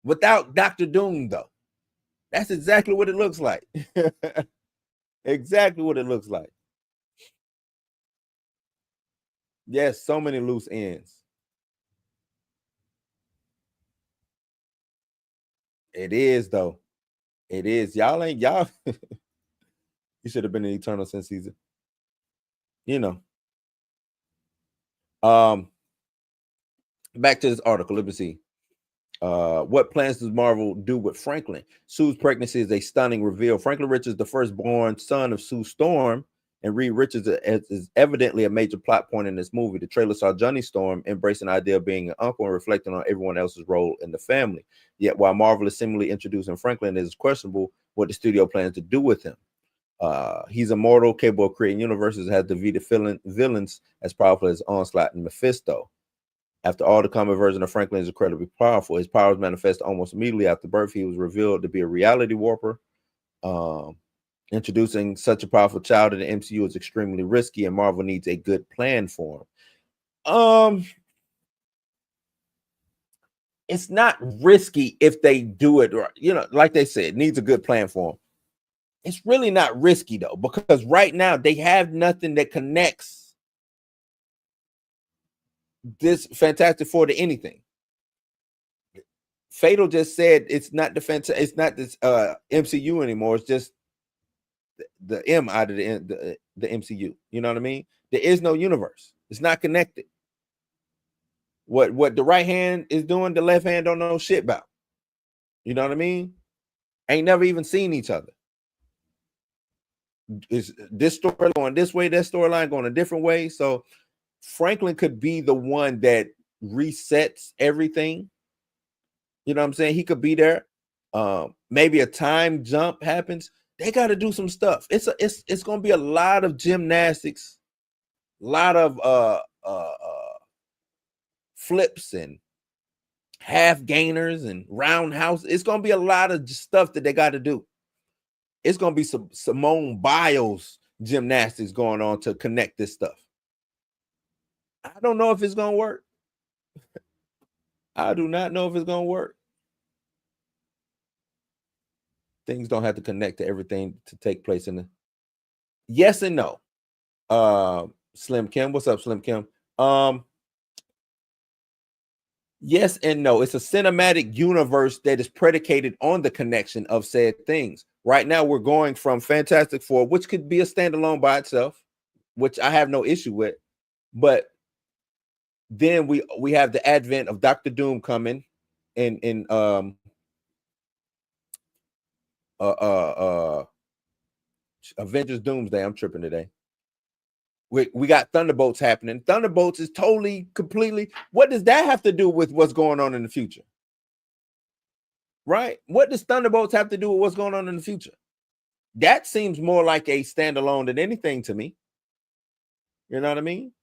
Without Dr. Doom, though. That's exactly what it looks like. Exactly what it looks like. Yes, so many loose ends. It is, though. It is. Y'all. You should have been in Eternal since season. You know. Back to this article. Let me see. What plans does Marvel do with Franklin? Sue's pregnancy is a stunning reveal. Franklin Richards, the firstborn son of Sue Storm, and Reed Richards is evidently a major plot point in this movie. The trailer saw Johnny Storm embracing the idea of being an uncle and reflecting on everyone else's role in the family. Yet, while Marvel is seemingly introducing Franklin, it is questionable what the studio plans to do with him. He's immortal, capable of creating universes, has defeated villains as powerful as Onslaught and Mephisto. After all, the comic version of Franklin is incredibly powerful. His powers manifest almost immediately after birth. He was revealed to be a reality warper. Introducing such a powerful child in the MCU is extremely risky, and Marvel needs a good plan for him. It's not risky if they do it, or, you know, like they said, needs a good plan for him. It's really not risky, though, because right now they have nothing that connects this Fantastic Four to anything. Fatal just said it's not it's not this MCU anymore. It's just the M out of the MCU. You know what I mean? There is no universe. It's not connected. What the right hand is doing, the left hand don't know shit about. You know what I mean? Ain't never even seen each other. Is this story going this way, that storyline going a different way? So Franklin could be the one that resets everything. You know what I'm saying? He could be there. Maybe a time jump happens. They got to do some stuff. It's going to be a lot of gymnastics, a lot of flips and half gainers and roundhouse. It's going to be a lot of stuff that they got to do. It's going to be some Simone Biles gymnastics going on to connect this stuff. I don't know if it's going to work. I do not know if it's going to work. Things don't have to connect to everything to take place in the yes and no. Slim Kim, what's up, Slim Kim? Yes and no. It's a cinematic universe that is predicated on the connection of said things. Right now, we're going from Fantastic Four, which could be a standalone by itself, which I have no issue with. But then we have the advent of Dr. Doom coming in Avengers Doomsday. I'm tripping today. We got Thunderbolts happening. Thunderbolts is totally, completely. What does that have to do with what's going on in the future? Right? What does Thunderbolts have to do with what's going on in the future? That seems more like a standalone than anything to me. You know what I mean?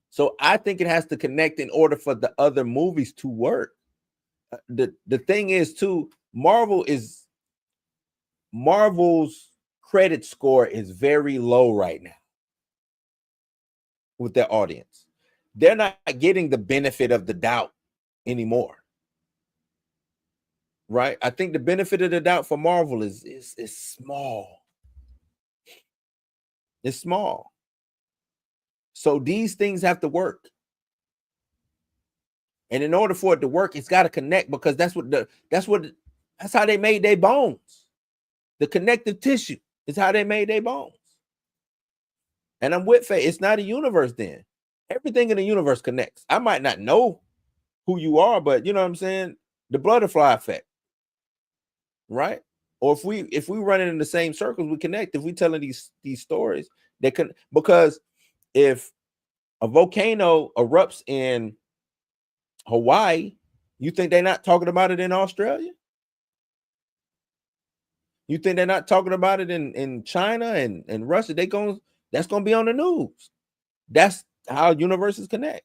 So I think it has to connect in order for the other movies to work. The thing is, too, Marvel's credit score is very low right now with their audience. They're not getting the benefit of the doubt anymore. Right? I think the benefit of the doubt for Marvel is small. It's small. So these things have to work. And in order for it to work, it's got to connect, because that's how they made their bones. The connective tissue is how they made their bones. And I'm with Faye. It's not a universe then. Everything in the universe connects. I might not know who you are, but you know what I'm saying? The butterfly effect. Right? Or if we run it in the same circles, we connect. If we telling these stories, they can, because if a volcano erupts in Hawaii, you think they're not talking about it in Australia? You think they're not talking about it in China and Russia? That's gonna be on the news. That's how universes connect.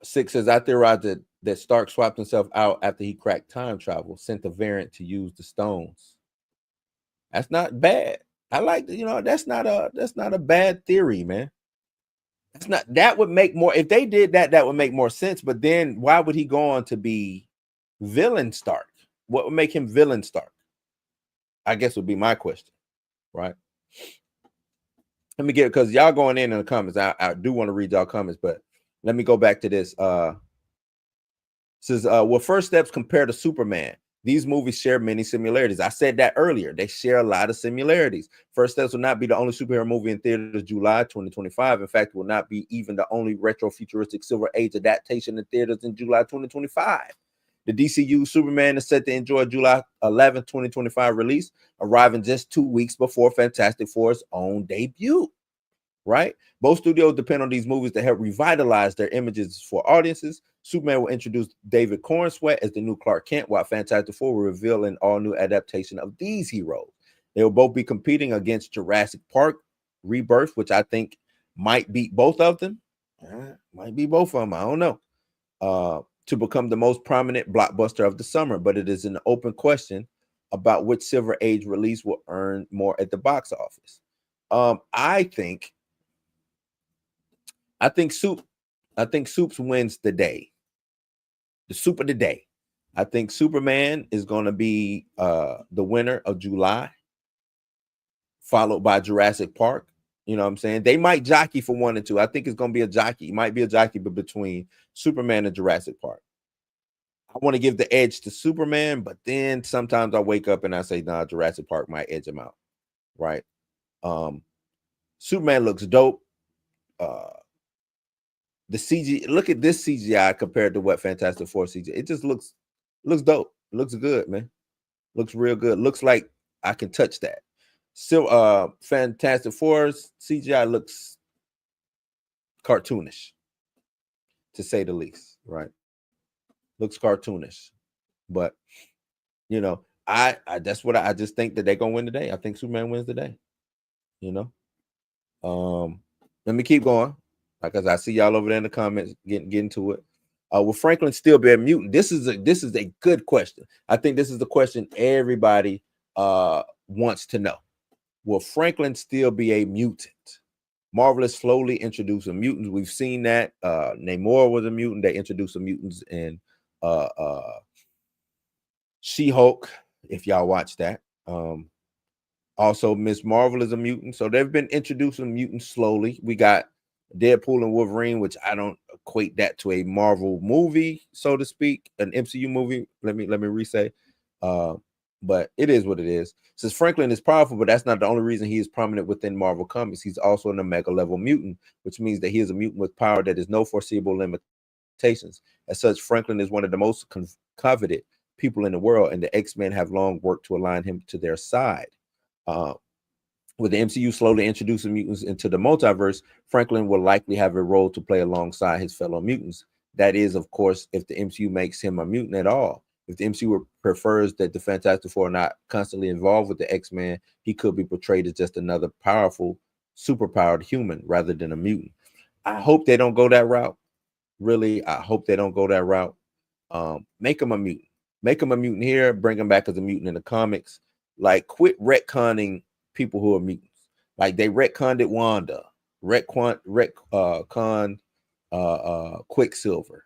Six says, I theorized that Stark swapped himself out after he cracked time travel, sent the variant to use the stones. That's not bad. I like that. That's not a bad theory, man. That would make more, if they did that would make more sense. But then why would he go on to be villain Stark? What would make him villain Stark? I guess would be my question, right? Let me get it, because y'all going in the comments. I do want to read y'all comments, but let me go back to this. Says, well, First Steps compared to Superman. These movies share many similarities. I said that earlier. They share a lot of similarities. First Steps will not be the only superhero movie in theaters July 2025. In fact, it will not be even the only retro-futuristic Silver Age adaptation in theaters in July 2025. The DCU Superman is set to enjoy July 11, 2025 release, arriving just 2 weeks before Fantastic Four's own debut. Right? Both studios depend on these movies to help revitalize their images for audiences. Superman will introduce David Cornsweet as the new Clark Kent, while Fantastic Four will reveal an all-new adaptation of these heroes. They will both be competing against Jurassic Park Rebirth, which I think might beat both of them. Might be both of them. I don't know. To become the most prominent blockbuster of the summer, but it is an open question about which Silver Age release will earn more at the box office. I think Soups wins the day. The soup of the day. I think Superman is going to be the winner of July, followed by Jurassic Park. You know what I'm saying? They might jockey for 1 and 2. I think it's going to be a jockey. It might be a jockey, but between Superman and Jurassic Park. I want to give the edge to Superman, but then sometimes I wake up and I say, nah, Jurassic Park might edge him out. Right? Superman looks dope. The CG, look at this CGI compared to what Fantastic Four CGI. It just looks dope. Looks good, man. Looks real good. Looks like I can touch that. Still, Fantastic Four's CGI looks cartoonish, to say the least, right? Looks cartoonish, but you know, I that's what I just think that they're gonna win today. I think Superman wins today. You know, let me keep going because I see y'all over there in the comments getting to it. Will Franklin still be a mutant? This is a good question. I think this is the question everybody wants to know. Will Franklin still be a mutant? Marvel is slowly introducing mutants. We've seen that. Namor was a mutant. They introduced some mutants in She-Hulk, if y'all watch that. Also, Miss Marvel is a mutant. So they've been introducing mutants slowly. We got Deadpool and Wolverine, which I don't equate that to a Marvel movie, so to speak, an MCU movie. Let me re-say. But it is what it is. Since Franklin is powerful, but that's not the only reason he is prominent within Marvel Comics. He's also an Omega level mutant, which means that he is a mutant with power that is no foreseeable limitations. As such, Franklin is one of the most coveted people in the world, and the X-Men have long worked to align him to their side. With the MCU slowly introducing mutants into the multiverse, Franklin will likely have a role to play alongside his fellow mutants. That is, of course, if the MCU makes him a mutant at all. If the MCU prefers that the Fantastic Four are not constantly involved with the X-Men, he could be portrayed as just another powerful, superpowered human rather than a mutant. I hope they don't go that route. Really, I hope they don't go that route. Make him a mutant. Make him a mutant here. Bring him back as a mutant in the comics. Like, quit retconning people who are mutants. Like, they retconned it Wanda, retcon Quicksilver.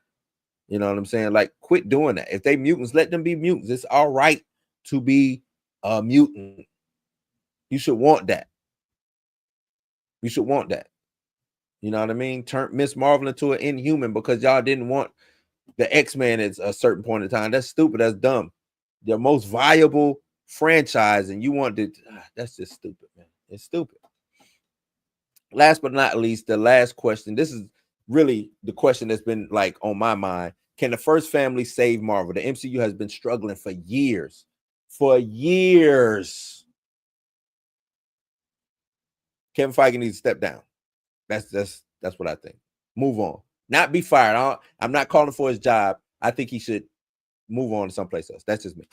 You know what I'm saying? Like, quit doing that. If they mutants, let them be mutants. It's all right to be a mutant. You should want that. You should want that. You know what I mean? Turn Miss Marvel into an Inhuman because y'all didn't want the X-Men at a certain point in time. That's stupid. That's dumb. The most viable franchise, and you want to, that's just stupid, man. It's stupid. Last but not least, the last question. This is really the question that's been like on my mind. Can the first family save Marvel? The MCU has been struggling for years. For years. Kevin Feige needs to step down. That's what I think. Move on. Not be fired. I'm not calling for his job. I think he should move on to someplace else. That's just me.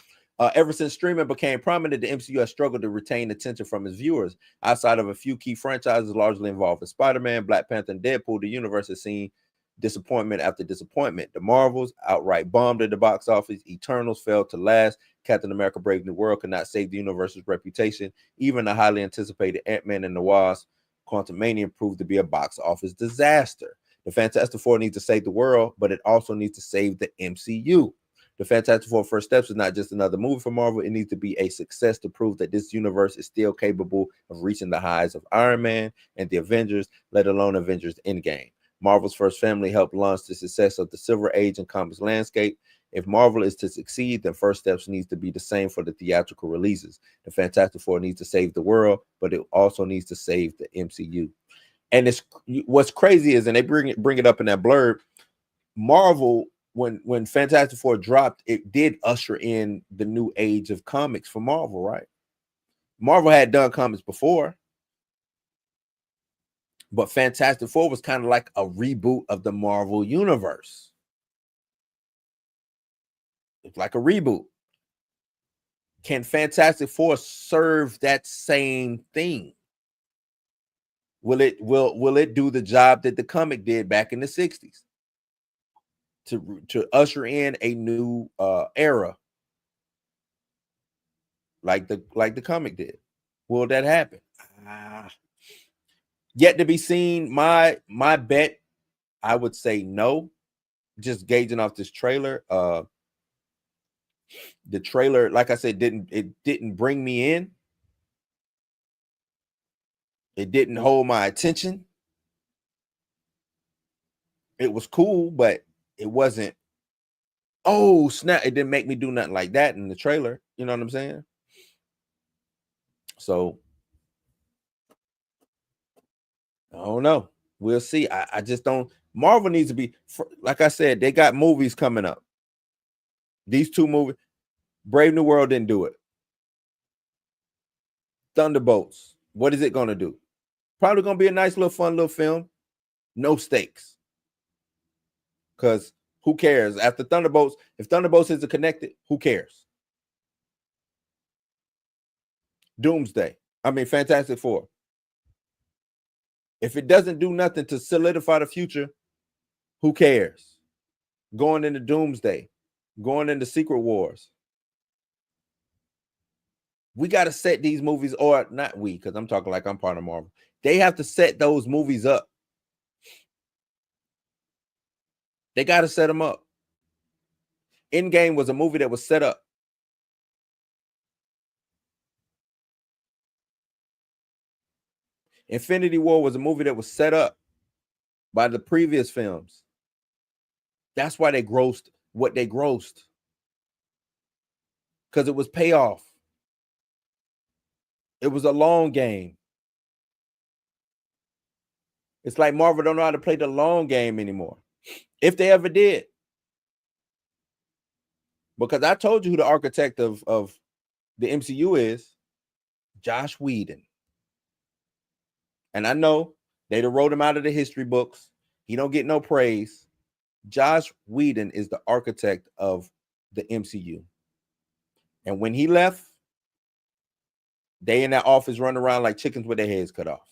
Ever since streaming became prominent, the MCU has struggled to retain attention from its viewers. Outside of a few key franchises largely involved in Spider-Man, Black Panther, and Deadpool, the universe has seen disappointment after disappointment. The Marvels outright bombed at the box office. Eternals failed to last. Captain America Brave New World could not save the universe's reputation. Even the highly anticipated Ant-Man and the Wasp Quantumania proved to be a box office disaster. The Fantastic Four needs to save the world, but it also needs to save the MCU. The Fantastic Four First Steps is not just another movie for Marvel. It needs to be a success to prove that this universe is still capable of reaching the highs of Iron Man and the Avengers, let alone Avengers Endgame. Marvel's First Family helped launch the success of the Silver Age and comics landscape. If Marvel is to succeed, then First Steps needs to be the same for the theatrical releases. The Fantastic Four needs to save the world, but it also needs to save the MCU. And it's what's crazy is, and they bring it up in that blurb, Marvel, when Fantastic Four dropped, it did usher in the new age of comics for Marvel, right? Marvel had done comics before, but Fantastic Four was kind of like a reboot of the Marvel universe. It's like a reboot. Can Fantastic Four serve that same thing? Will it do the job that the comic did back in the 60s? To usher in a new era like the comic did. Will that happen? Yet to be seen. My bet, I would say no. Just gauging off this trailer. The trailer, like I said, didn't bring me in. It didn't hold my attention. It was cool, but it wasn't, oh snap, it didn't make me do nothing like that in the trailer. You know what I'm saying? So I don't know. We'll see. I just don't. Marvel needs to be, like I said, they got movies coming up. These two movies, Brave New World didn't do it. Thunderbolts, what is it going to do? Probably going to be a nice little fun little film. No stakes. Because who cares? After Thunderbolts, if Thunderbolts isn't connected, who cares? Fantastic Four. If it doesn't do nothing to solidify the future, who cares? Going into Doomsday, going into Secret Wars. We got to set these movies, or not we, because I'm talking like I'm part of Marvel. They have to set those movies up. They got to set them up. Endgame was a movie that was set up. Infinity War was a movie that was set up by the previous films. That's why they grossed what they grossed. Because it was payoff. It was a long game. It's like Marvel don't know how to play the long game anymore. If they ever did. Because I told you who the architect of the MCU is. Josh Whedon. And I know they wrote him out of the history books. He don't get no praise. Josh Whedon is the architect of the MCU. And when he left, they in that office running around like chickens with their heads cut off.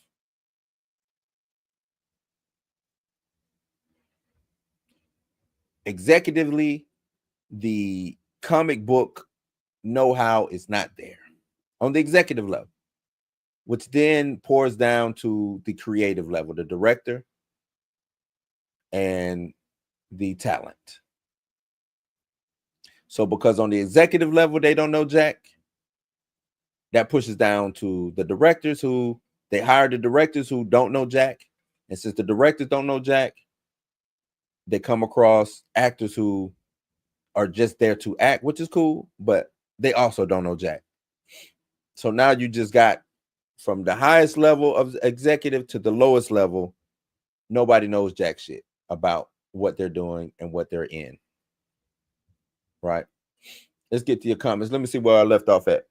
Executively, the comic book know-how is not there on the executive level, which then pours down to the creative level, the director and the talent. So because on the executive level, they don't know jack, that pushes down to the directors who they hire the directors who don't know jack. And since the directors don't know jack, they come across actors who are just there to act, which is cool, but they also don't know jack. So now you just got from the highest level of executive to the lowest level, nobody knows jack shit about what they're doing and what they're in. Right? Let's get to your comments. Let me see where I left off at.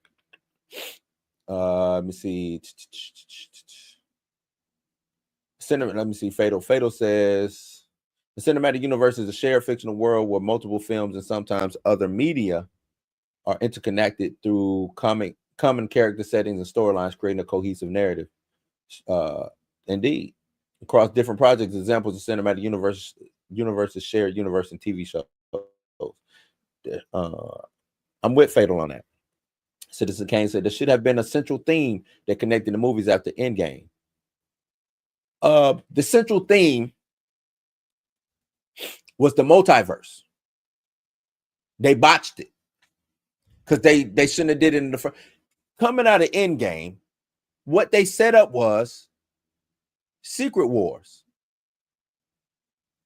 Let me see. Let me see. Fatal says the cinematic universe is a shared fictional world where multiple films and sometimes other media are interconnected through common character settings and storylines, creating a cohesive narrative. Indeed, across different projects, examples of cinematic universes, shared universe, and TV shows. I'm with Fatal on that. Citizen Kane said there should have been a central theme that connected the movies after Endgame. The central theme was the multiverse. They botched it because they shouldn't have did it in the first. Coming out of Endgame, what they set up was Secret Wars.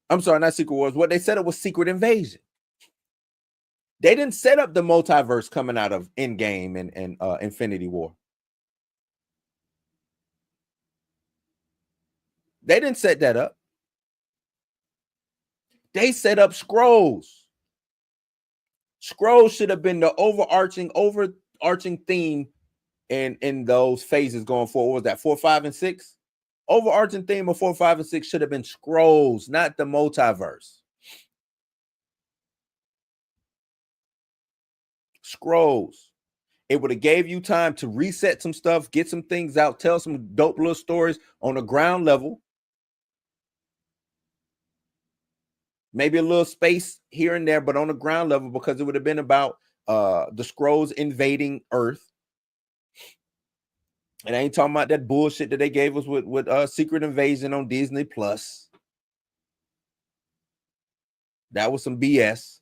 I'm sorry, not Secret Wars. What they set up was Secret Invasion. They didn't set up the multiverse coming out of Endgame and Infinity War. They didn't set that up. They set up Skrulls. Skrulls should have been the overarching theme in those phases going forward. What was that 4, 5, and 6? Overarching theme of 4, 5, and 6 should have been Skrulls, not the multiverse. Skrulls. It would have gave you time to reset some stuff, get some things out, tell some dope little stories on the ground level. Maybe a little space here and there, but on the ground level, because it would have been about the Skrulls invading Earth. And I ain't talking about that bullshit that they gave us with Secret Invasion on Disney Plus. That was some BS.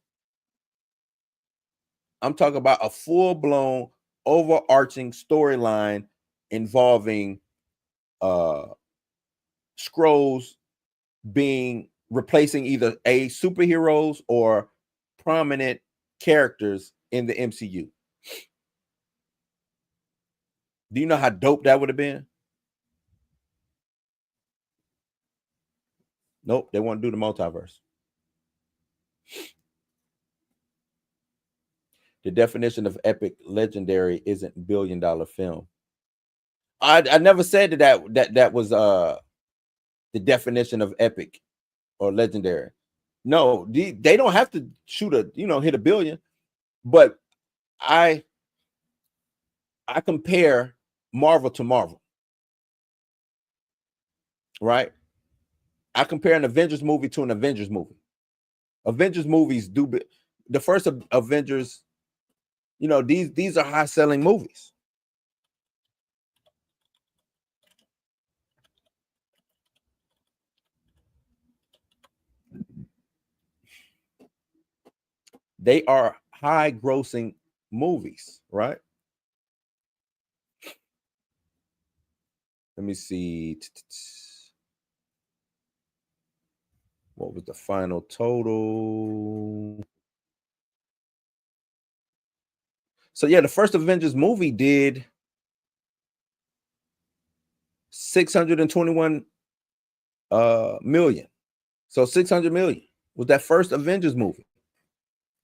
I'm talking about a full-blown overarching storyline involving Skrulls replacing either superheroes or prominent characters in the MCU. Do you know how dope that would have been? Nope, they want to do the multiverse. The definition of epic legendary isn't billion-dollar film. I never said that was the definition of epic or legendary. No, they don't have to shoot hit $1 billion, but I compare Marvel to Marvel, right? I compare an Avengers movie to an Avengers movie. Avengers movies do the first Avengers, these are high-selling movies. They are high-grossing movies, right? Let me see. What was the final total? So yeah, the first Avengers movie did $621 million. So 600 million was that first Avengers movie.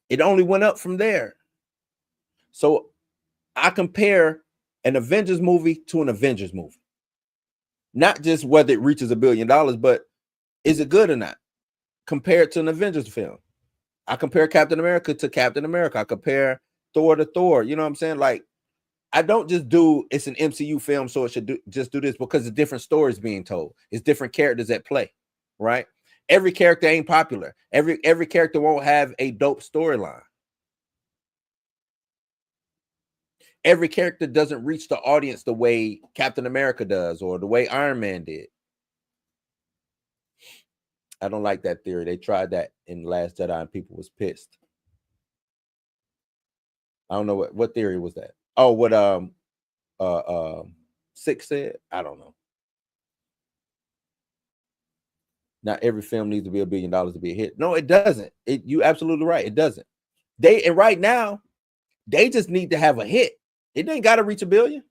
It only went up from there. So I compare an Avengers movie to an Avengers movie. Not just whether it reaches $1 billion, but is it good or not? Compared to an Avengers film. I compare Captain America to Captain America. I compare Thor to Thor. You know what I'm saying? Like, I don't just do it's an MCU film, so it should just do this, because it's different stories being told. It's different characters at play, right? Every character ain't popular. Every character won't have a dope storyline. Every character doesn't reach the audience the way Captain America does or the way Iron Man did. I don't like that theory. They tried that in The Last Jedi and people was pissed. I don't know what theory was that. Oh, what Six said? I don't know. Not every film needs to be $1 billion to be a hit. No, it doesn't. You absolutely right. It doesn't. And right now, they just need to have a hit. It ain't got to reach $1 billion.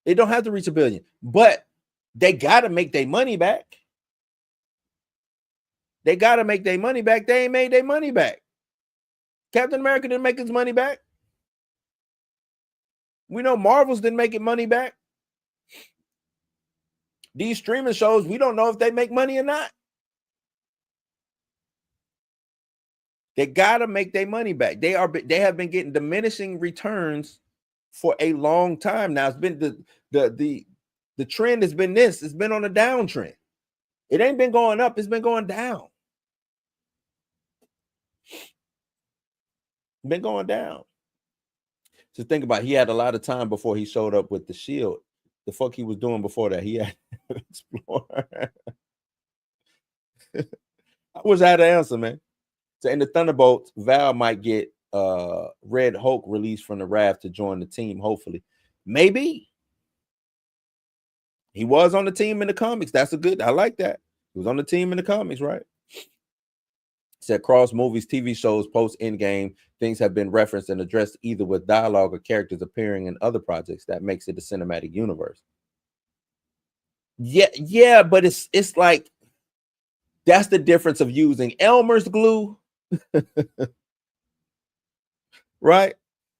It don't have to reach $1 billion, but they got to make their money back. They got to make their money back. They ain't made their money back. Captain America didn't make his money back. We know Marvel's didn't make it money back. These streaming shows, we don't know if they make money or not. They got to make their money back. They have been getting diminishing returns for a long time now. It's been the trend has been this. It's been on a downtrend. It ain't been going up. It's been going down. Been going down. So think about it, he had a lot of time before he showed up with the Shield. The fuck he was doing before that? He had to explore. I wish I had an answer, man. So in the Thunderbolts, Val might get Red Hulk released from the raft to join the team, hopefully. Maybe. He was on the team in the comics. That's I like that. He was on the team in the comics, right? Said cross movies, TV shows, post Endgame, things have been referenced and addressed either with dialogue or characters appearing in other projects. That makes it a cinematic universe. Yeah, but it's like that's the difference of using Elmer's glue, right?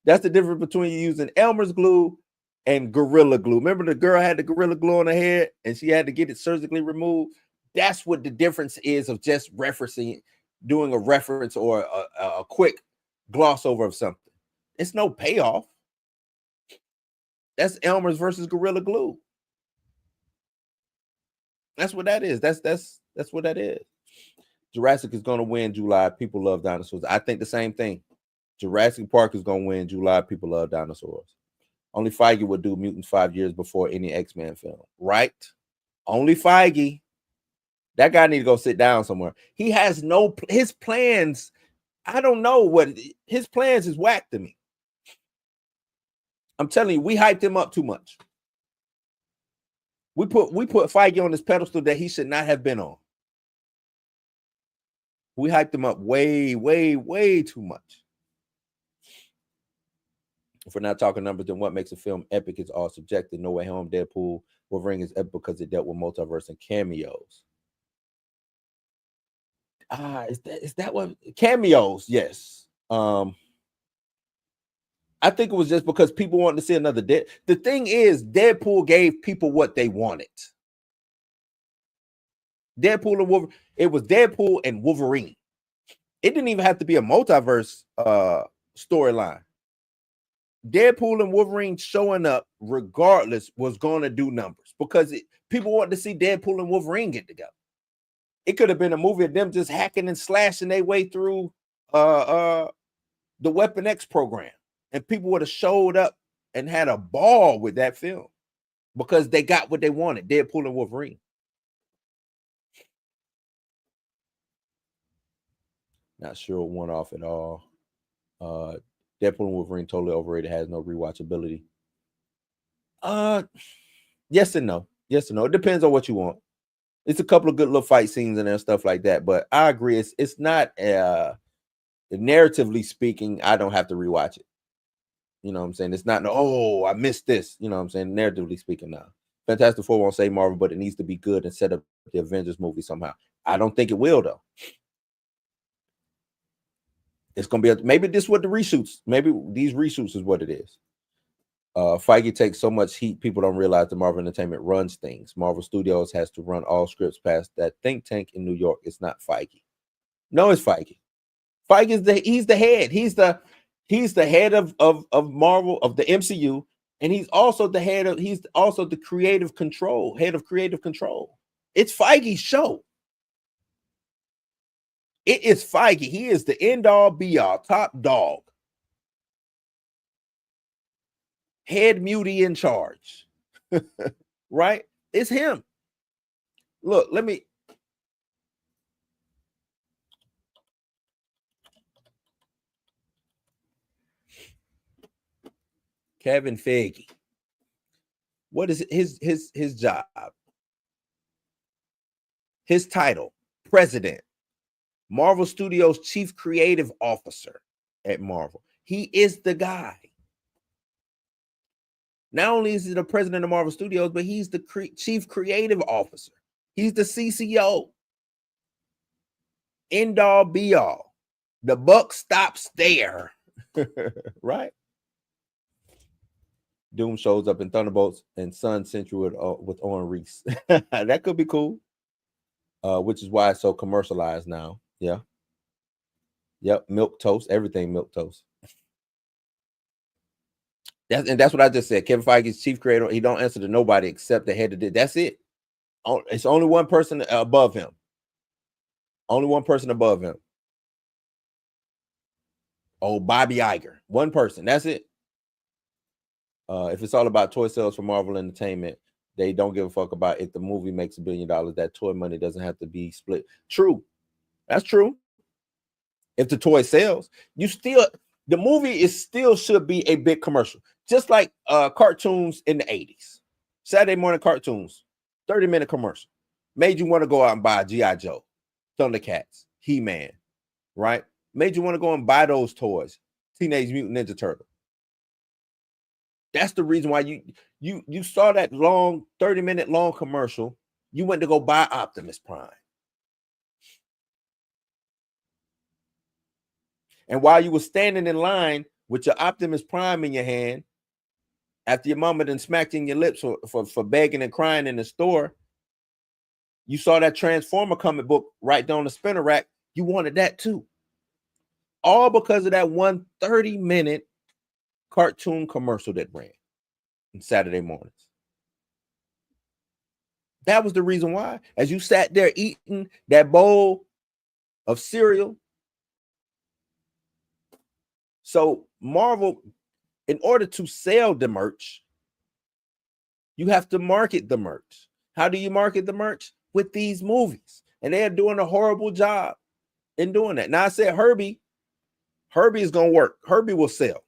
That's the difference between using Elmer's glue and Gorilla Glue. Remember the girl had the Gorilla Glue on her head and she had to get it surgically removed? That's what the difference is of just referencing, doing a reference or a quick gloss over of something. It's no payoff. That's Elmer's versus Gorilla Glue. That's what that is. That's what that is. Jurassic is going to win July. People love dinosaurs. I think the same thing. Jurassic Park is going to win July. People love dinosaurs. Only Feige would do mutants 5 years before any X-Men film, right? Only Feige. That guy need to go sit down somewhere. He has his plans. I don't know what his plans is whack to me. I'm telling you, we hyped him up too much. We put Feige on this pedestal that he should not have been on. We hyped him up way, way, way too much. If we're not talking numbers, then what makes a film epic is all subjective. No Way Home, Deadpool, Wolverine is epic because it dealt with multiverse and cameos. is that what cameos? Yes. I think it was just because people wanted to see another Dead. The thing is, Deadpool gave people what they wanted. Deadpool and Wolverine. It was Deadpool and Wolverine. It didn't even have to be a multiverse storyline. Deadpool and Wolverine showing up regardless was going to do numbers because people wanted to see Deadpool and Wolverine get together. It could have been a movie of them just hacking and slashing their way through the Weapon X program, and people would have showed up and had a ball with that film because they got what they wanted, Deadpool and Wolverine. Not sure one off at all. Deadpool and Wolverine totally overrated, has no rewatchability. Yes and no. Yes and no. It depends on what you want. It's a couple of good little fight scenes in there, stuff like that. But I agree, it's not narratively speaking, I don't have to rewatch it. You know what I'm saying? It's not oh, I missed this. You know what I'm saying? Narratively speaking, now. Fantastic Four won't save Marvel, but it needs to be good and set up the Avengers movie somehow. I don't think it will, though. It's gonna be maybe this is what the reshoots. Maybe these reshoots is what it is. Feige takes so much heat, people don't realize the Marvel Entertainment runs things. Marvel Studios has to run all scripts past that think tank in New York. It's not Feige. No, it's Feige. Feige is he's the head. He's the head of Marvel, of the MCU, and he's also the head of head of creative control. It's Feige's show. It is Feige. He is the end all be all, top dog. Head mutie in charge. Right? It's him. Look, let me. Kevin Feige. What is his job? His title, President. Marvel Studios Chief Creative Officer at Marvel. He is the guy. Not only is he the president of Marvel Studios, but he's the chief creative officer. He's the CCO. End all be all. The buck stops there. Right? Doom shows up in Thunderbolts and Sun Central with Owen Reese. That could be cool. Which is why it's so commercialized now. Yeah. Yep. Milk toast. Everything milk toast. That's what I just said. Kevin Feige's chief creator. He don't answer to nobody except the head of it. That's it. It's only one person above him. Only one person above him. Oh, Bobby Iger. One person. That's it. If it's all about toy sales for Marvel Entertainment, they don't give a fuck about if the movie makes $1 billion. That toy money doesn't have to be split. True. That's true. If the toy sells, the movie still should be a big commercial. Just like cartoons in the 80s. Saturday morning cartoons, 30-minute commercial. Made you want to go out and buy G.I. Joe, Thundercats, He-Man, right? Made you want to go and buy those toys, Teenage Mutant Ninja Turtle. That's the reason why you saw that long 30-minute long commercial. You went to go buy Optimus Prime. And while you were standing in line with your Optimus Prime in your hand, after your mama done smacked in your lips for begging and crying in the store, you saw that Transformer comic book right down the spinner rack. You wanted that too. All because of that one 30-minute cartoon commercial that ran on Saturday mornings. That was the reason why. As you sat there eating that bowl of cereal. So Marvel, in order to sell the merch, you have to market the merch. How do you market the merch? With these movies. And they are doing a horrible job in doing that. Now I said Herbie is going to work. Herbie will sell.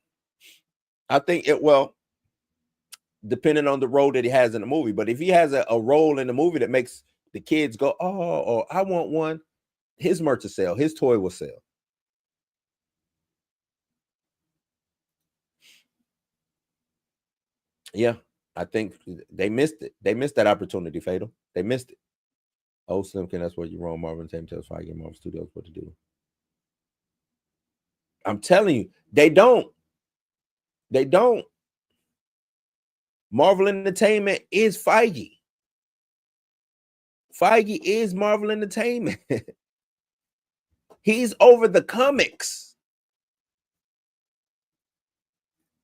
I think depending on the role that he has in the movie. But if he has a role in the movie that makes the kids go, oh, I want one, his merch will sell. His toy will sell. Yeah, I think they missed it. They missed that opportunity, Fatal. They missed it. Oh, Slimkin, that's what you wrong. Marvel Entertainment tells Feige and Marvel Studios what to do. I'm telling you, they don't. They don't. Marvel Entertainment is Feige. Feige is Marvel Entertainment. He's over the comics.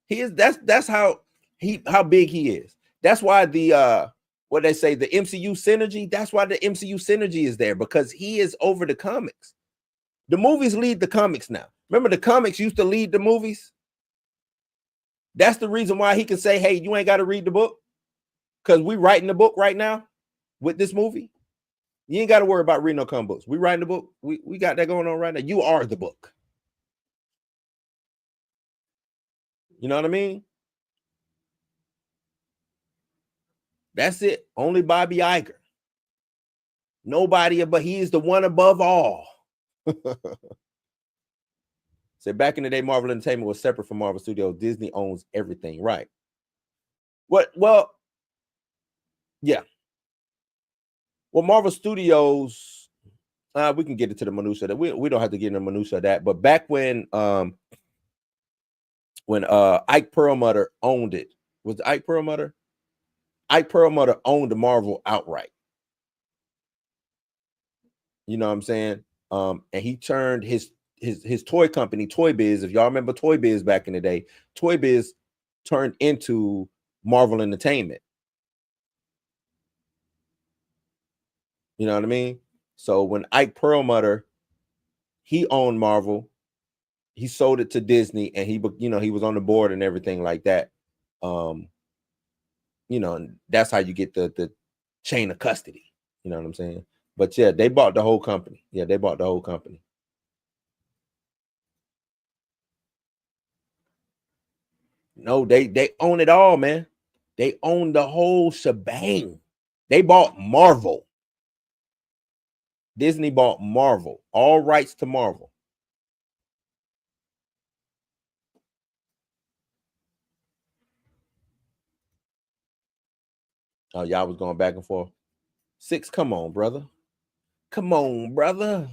He is. That's how big he is. That's why the what they say, the MCU synergy. That's why the MCU synergy is there, because he is over the comics. The movies lead the comics now. Remember, the comics used to lead the movies. That's the reason why he can say, "Hey, you ain't got to read the book, because we writing the book right now with this movie. You ain't got to worry about reading no comic books. We writing the book. We got that going on right now. You are the book." You know what I mean? That's it. Only Bobby Iger. Nobody, but he is the one above all. So back in the day, Marvel Entertainment was separate from Marvel Studios. Disney owns everything, right? What? Well, yeah. Well, Marvel Studios, we can get into the minutia that we don't have to get into the minutia of that. But back when Ike Perlmutter owned it, was it Ike Perlmutter? Ike Perlmutter owned the Marvel outright. You know what I'm saying? And he turned his toy company, Toy Biz. If y'all remember Toy Biz back in the day, Toy Biz turned into Marvel Entertainment. You know what I mean? So when Ike Perlmutter, he owned Marvel, he sold it to Disney, and he was on the board and everything like that. And that's how you get the chain of custody. You know what I'm saying? But yeah, they bought the whole company. Yeah, they bought the whole company. No, they own it all, man. They own the whole shebang. They bought Marvel. Disney bought Marvel, all rights to Marvel. Oh, y'all was going back and forth. 6, come on, brother. Come on, brother.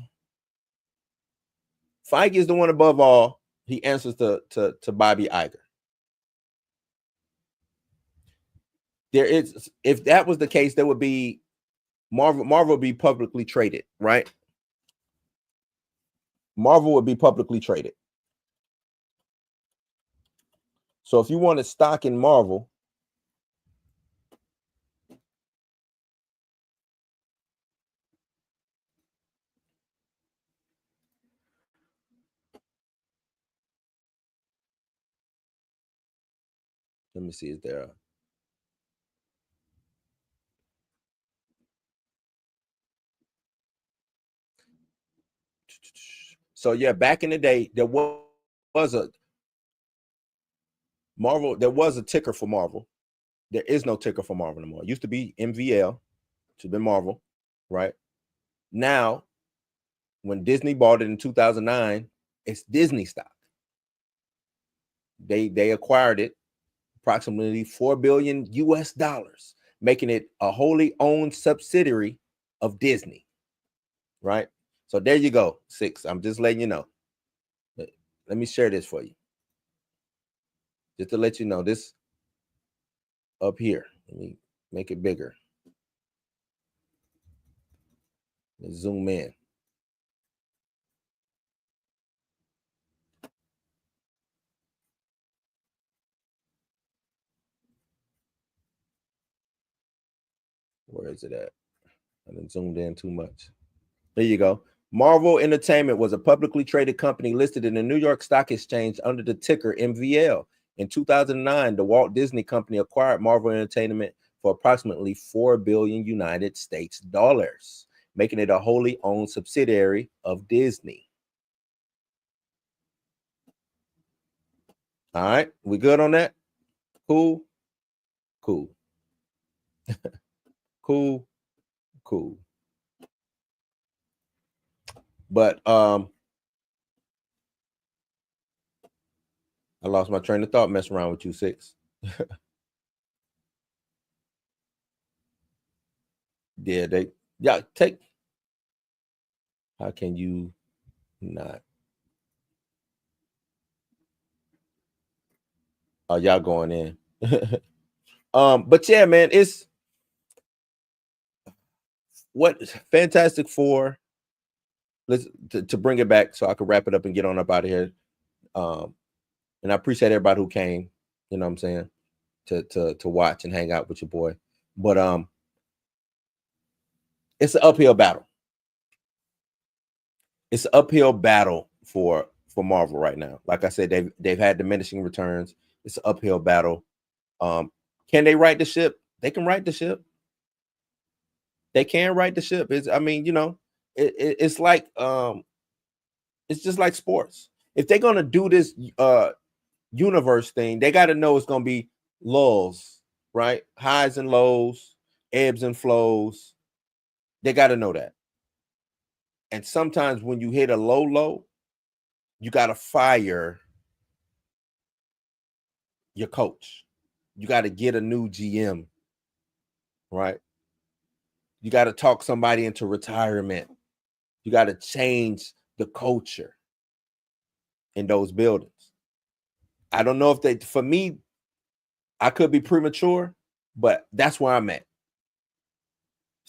Feige is the one above all. He answers to Bobby Iger. There is, if that was the case, there would be Marvel would be publicly traded, right? Marvel would be publicly traded. So if you wanted stock in Marvel, let me see, is there so yeah, back in the day, there was a Marvel, there was a ticker for Marvel. There is no ticker for Marvel anymore. It used to be MVL, to be Marvel, right? Now, when Disney bought it in 2009, it's Disney stock. They acquired it, approximately $4 billion US, making it a wholly owned subsidiary of Disney, right? So there you go, 6. I'm just letting you know. Let me share this for you, just to let you know. This up here, let me make it bigger. Let's zoom in. Where is it at? I didn't zoomed in too much. There you go. Marvel Entertainment was a publicly traded company listed in the New York Stock Exchange under the ticker MVL. In 2009, the Walt Disney Company acquired Marvel Entertainment for approximately $4 billion United States dollars, making it a wholly owned subsidiary of Disney. All right, we good on that? Cool. Cool. Cool. But I lost my train of thought messing around with you, 6. Yeah, Yeah, how can you not? Oh, y'all going in. But yeah, man, it's what Fantastic Four. Let's to bring it back so I can wrap it up and get on up out of here. And I appreciate everybody who came, you know what I'm saying, to watch and hang out with your boy. But it's an uphill battle. It's an uphill battle for Marvel right now. Like I said, they've had diminishing returns. It's an uphill battle. Can they right the ship? They can right the ship. They can right the ship. I mean, you know, it's like it's just like sports. If they're gonna do this universe thing, they got to know it's gonna be lulls, right? Highs and lows, ebbs and flows. They got to know that. And sometimes when you hit a low, you got to fire your coach. You got to get a new GM, right? You got to talk somebody into retirement. You got to change the culture in those buildings. I don't know if for me, I could be premature, but that's where I'm at.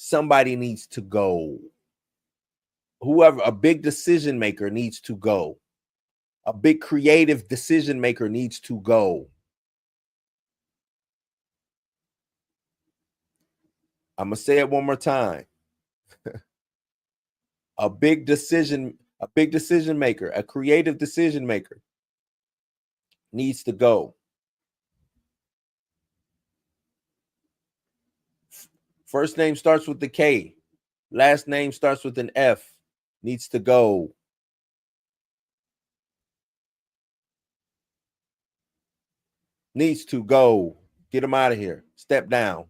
Somebody needs to go. Whoever, a big decision maker needs to go. A big creative decision maker needs to go. I'm going to say it one more time. A big decision maker, a creative decision maker needs to go. First name starts with the K. Last name starts with an F. Needs to go. Needs to go. Get him out of here. Step down.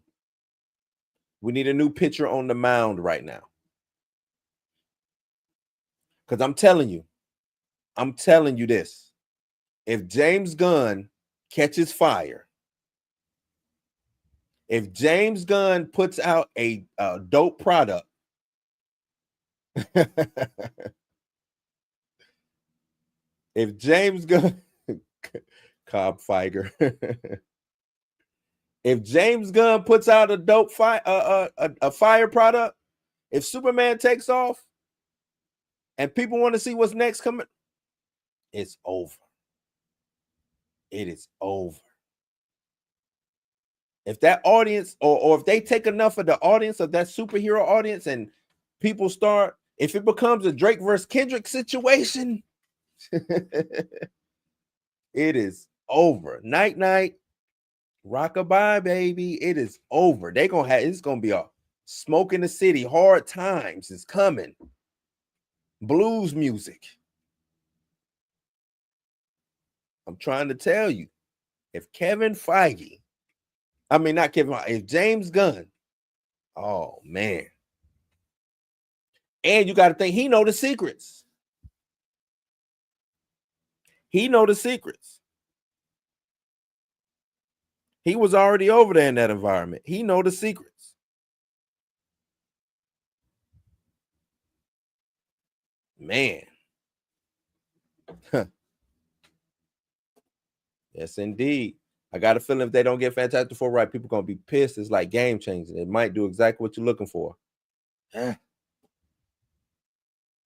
We need a new pitcher on the mound right now. Because I'm telling you this. If James Gunn catches fire, if James Gunn puts out a dope product, if James Gunn, Cobb Feiger, if James Gunn puts out a dope fire product, if Superman takes off, and people want to see what's next coming, it's over. It is over. If that audience, or if they take enough of the audience of that superhero audience, and people start, if it becomes a Drake versus Kendrick situation, it is over. Night night, rockabye, baby. It is over. It's gonna be a smoke in the city. Hard times is coming. Blues music. I'm trying to tell you, if if James Gunn, oh man. And you got to think, he know the secrets. He know the secrets. He was already over there in that environment. He know the secrets. Man. Yes, indeed. I got a feeling if they don't get Fantastic Four right, people going to be pissed. It's like game changing. It might do exactly what you're looking for.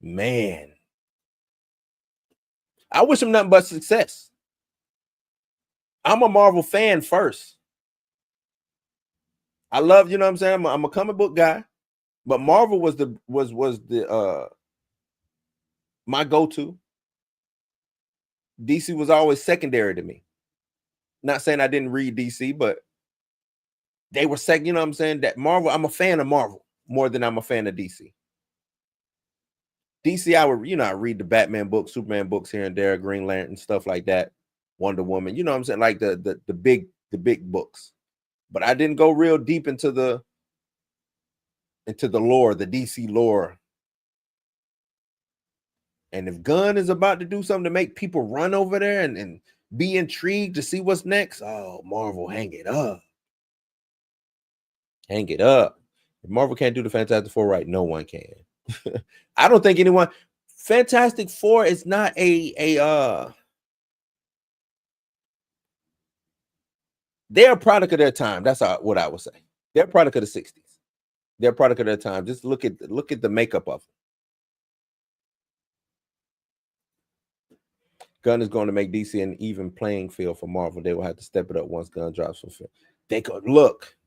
Man. I wish him nothing but success. I'm a Marvel fan first. I love, you know what I'm saying? I'm a comic book guy, but Marvel was my go-to. DC was always secondary to me. Not saying I didn't read DC, but they were second, you know what I'm saying? That Marvel, I'm a fan of Marvel more than I'm a fan of DC. DC, I read the Batman books, Superman books here and there, Green Lantern, stuff like that, Wonder Woman, you know what I'm saying? Like the big books. But I didn't go real deep into the lore, the DC lore. And if Gunn is about to do something to make people run over there and be intrigued to see what's next, oh, Marvel, hang it up. Hang it up. If Marvel can't do the Fantastic Four right, no one can. I don't think anyone. Fantastic Four is not they're a product of their time. That's what I would say. They're a product of the 60s. They're a product of their time. Just look at the makeup of them. Gunn is going to make DC an even playing field for Marvel. They will have to step it up once Gunn drops for film. They go look.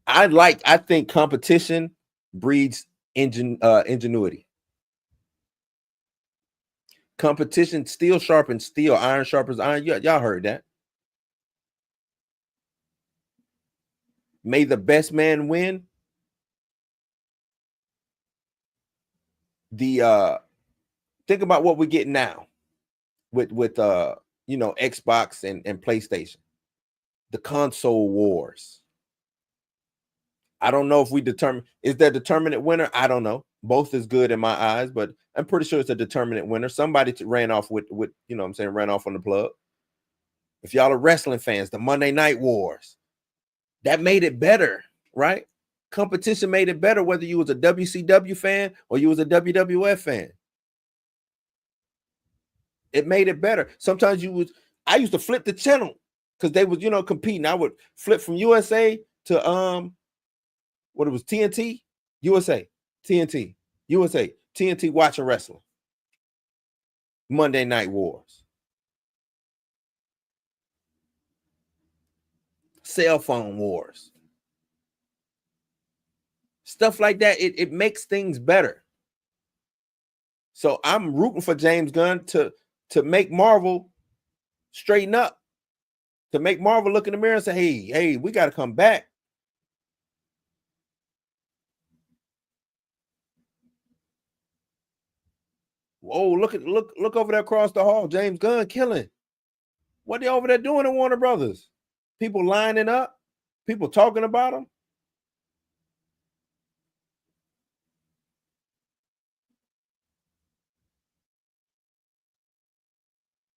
I think competition breeds ingenuity. Competition, steel sharpens steel, iron sharpens iron. Y'all heard that. May the best man win. Think about what we're getting now with Xbox and PlayStation. The console wars. I don't know if we determine, is there a determinate winner? I don't know. Both is good in my eyes, but I'm pretty sure it's a determinate winner. Somebody ran off with ran off on the plug. If y'all are wrestling fans, the Monday Night Wars, that made it better, right? Competition made it better, whether you was a WCW fan or you was a WWF fan. It made it better. Sometimes I used to flip the channel because they was, competing. I would flip from USA to what it was, TNT, USA, TNT, USA, TNT, watching wrestling. Monday Night Wars. Cell phone wars. Stuff like that. It makes things better. So I'm rooting for James Gunn to make Marvel straighten up, to make Marvel look in the mirror and say, hey, we got to come back. Whoa, look over there across the hall. James Gunn killing. What they over there doing in Warner Brothers? People lining up, people talking about them.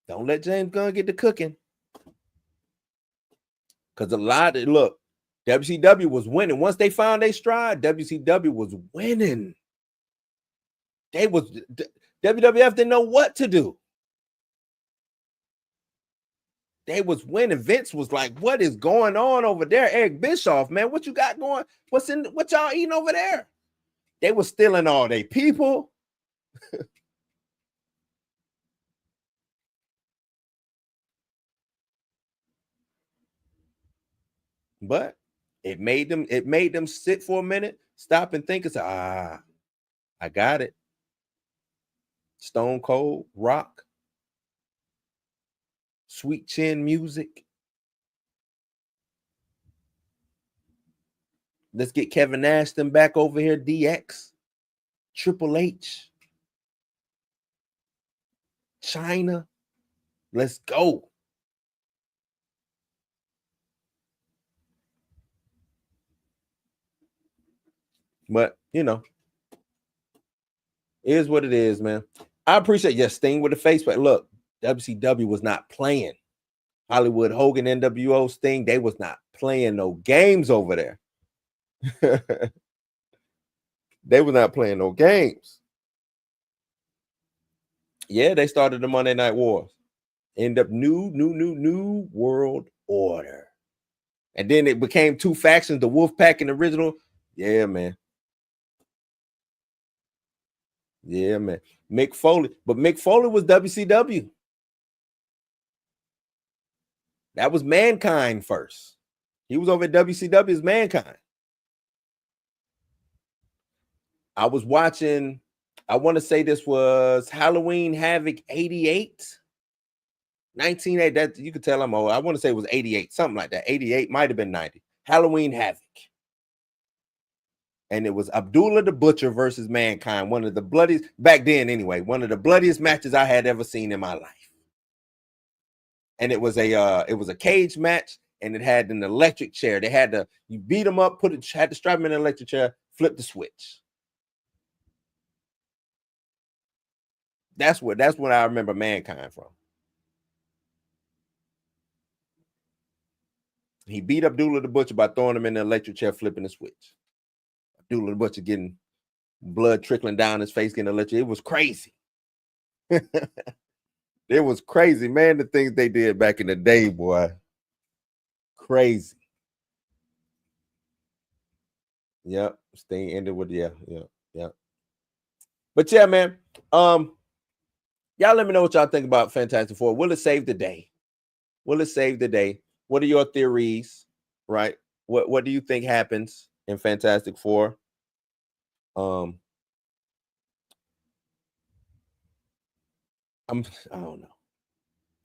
Don't let James Gunn get the cooking. Because WCW was winning. Once they found their stride, WCW was winning. WWF didn't know what to do. They was winning. Vince was like, what is going on over there? Eric Bischoff, man, what you got going? What y'all eating over there? They was stealing all their people. But it made them sit for a minute, stop and think and say, I got it. Stone Cold, Rock, Sweet Chin Music. Let's get Kevin Ashton back over here, DX, Triple H, China. Let's go. But, it is what it is, man. I appreciate Sting with the face, but look, WCW was not playing. Hollywood, Hogan, NWO, Sting, they was not playing no games over there. They were not playing no games. Yeah, they started the Monday Night Wars. End up new world order. And then it became two factions, the Wolfpack and the original. Yeah, man. Yeah, man. Mick Foley. But Mick Foley was WCW. That was Mankind first. He was over at WCW as Mankind. I was watching, I want to say this was Halloween Havoc 88. 1980. That you could tell I'm old. I want to say it was 88, something like that. 88, might have been 90. Halloween Havoc. And it was Abdullah the Butcher versus Mankind. One of the bloodiest, back then anyway, one of the bloodiest matches I had ever seen in my life. And it was a cage match, and it had an electric chair. They had you beat them up, had to strap them in an electric chair, flip the switch. That's what I remember Mankind from. He beat Abdullah the Butcher by throwing him in the electric chair, flipping the switch. Abdullah the Butcher getting blood trickling down his face, getting electric. It was crazy. It was crazy, man. The things they did back in the day, boy. Crazy. Yep. Staying ended with yeah. But yeah, man. Y'all let me know what y'all think about Fantastic Four. Will it save the day? Will it save the day? What are your theories? Right? What do you think happens in Fantastic Four? I don't know.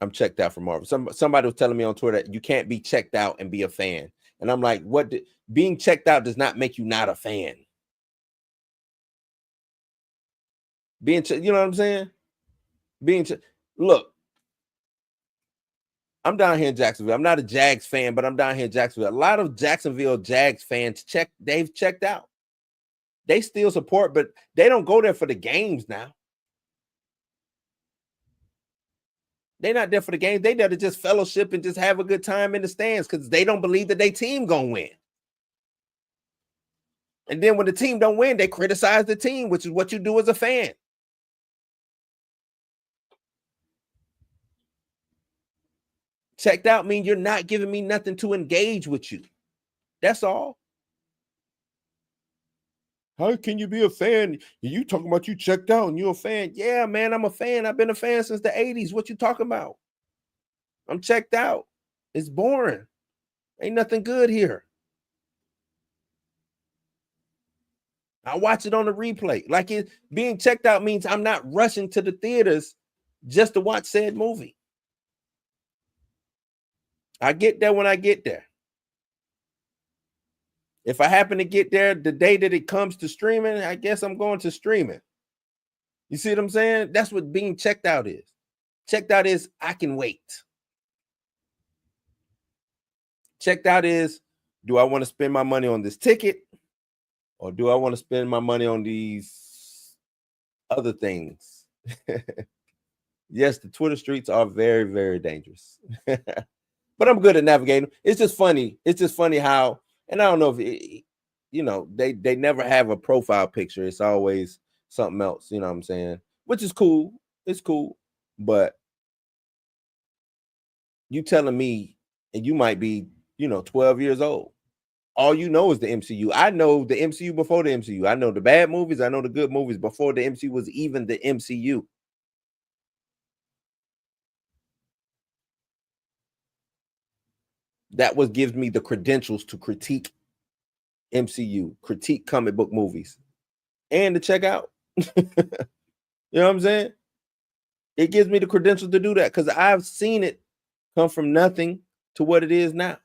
I'm checked out from Marvel. Somebody was telling me on Twitter that you can't be checked out and be a fan. And I'm like, being checked out does not make you not a fan. You know what I'm saying? Look, I'm down here in Jacksonville. I'm not a Jags fan, but I'm down here in Jacksonville. A lot of Jacksonville Jags fans they've checked out. They still support, but they don't go there for the games now. They're not there for the games. They there to just fellowship and just have a good time in the stands because they don't believe that their team gonna win. And then when the team don't win, they criticize the team, which is what you do as a fan. Checked out means you're not giving me nothing to engage with you. That's all. How can you be a fan? You talking about you checked out and you're a fan? Yeah, man, I'm a fan. I've been a fan since the 80s. What you talking about? I'm checked out. It's boring. Ain't nothing good here. I watch it on the replay. Like being checked out means I'm not rushing to the theaters just to watch said movie. I get there when I get there. If I happen to get there the day that it comes to streaming, I guess I'm going to streaming. You see what I'm saying? That's what being checked out is. Checked out is I can wait. Checked out is, do I want to spend my money on this ticket or do I want to spend my money on these other things? Yes, the Twitter streets are very, very dangerous. But I'm good at navigating. It's just funny. It's just funny how, and I don't know if, they never have a profile picture. It's always something else, you know what I'm saying? Which is cool. It's cool. But you telling me, and you might be, 12 years old. All you know is the MCU. I know the MCU before the MCU. I know the bad movies. I know the good movies before the MCU was even the MCU. That gives me the credentials to critique MCU, critique comic book movies, and to check out. You know what I'm saying? It gives me the credentials to do that because I've seen it come from nothing to what it is now.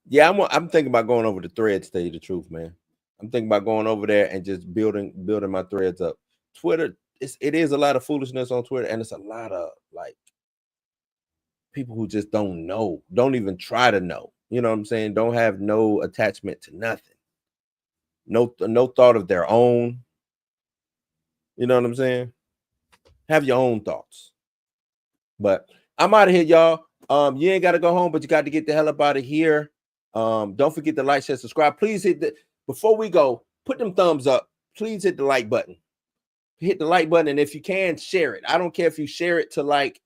Yeah, I'm thinking about going over the threads, to tell you the truth, man. I'm thinking about going over there and just building my threads up. Twitter, it is a lot of foolishness on Twitter, and it's a lot of like people who just don't know, don't even try to know. You know what I'm saying? Don't have no attachment to nothing. No thought of their own. You know what I'm saying? Have your own thoughts. But I'm out of here, y'all. You ain't got to go home, but you got to get the hell up out of here. Don't forget to like, share, subscribe. Please before we go, put them thumbs up. Please hit the like button. Hit the like button, and if you can, share it. I don't care if you share it to like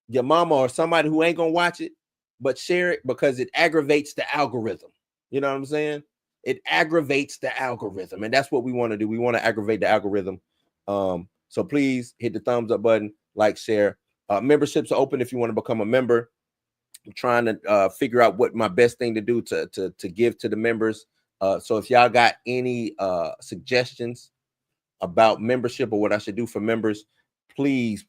your mama or somebody who ain't gonna watch it, but share it because it aggravates the algorithm. You know what I'm saying? It aggravates the algorithm, and that's what we want to do. We want to aggravate the algorithm. So please hit the thumbs up button, like, share. Memberships are open if you want to become a member. I'm trying to figure out what my best thing to do to give to the members. So if y'all got any suggestions about membership or what I should do for members, please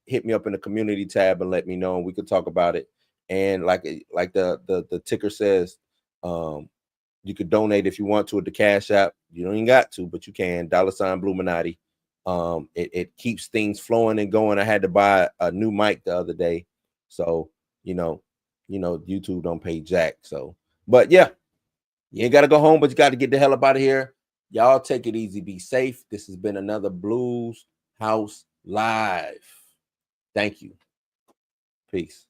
hit me up in the community tab and let me know, and we could talk about it. And like the ticker says, you could donate if you want to at the Cash App. You don't even got to, but you can. $Bluminati. It keeps things flowing and going. I had to buy a new mic the other day, so YouTube don't pay jack. So, but yeah, you ain't got to go home, but you got to get the hell up out of here. Y'all take it easy. Be safe. This has been another Blues House Live. Thank you. Peace.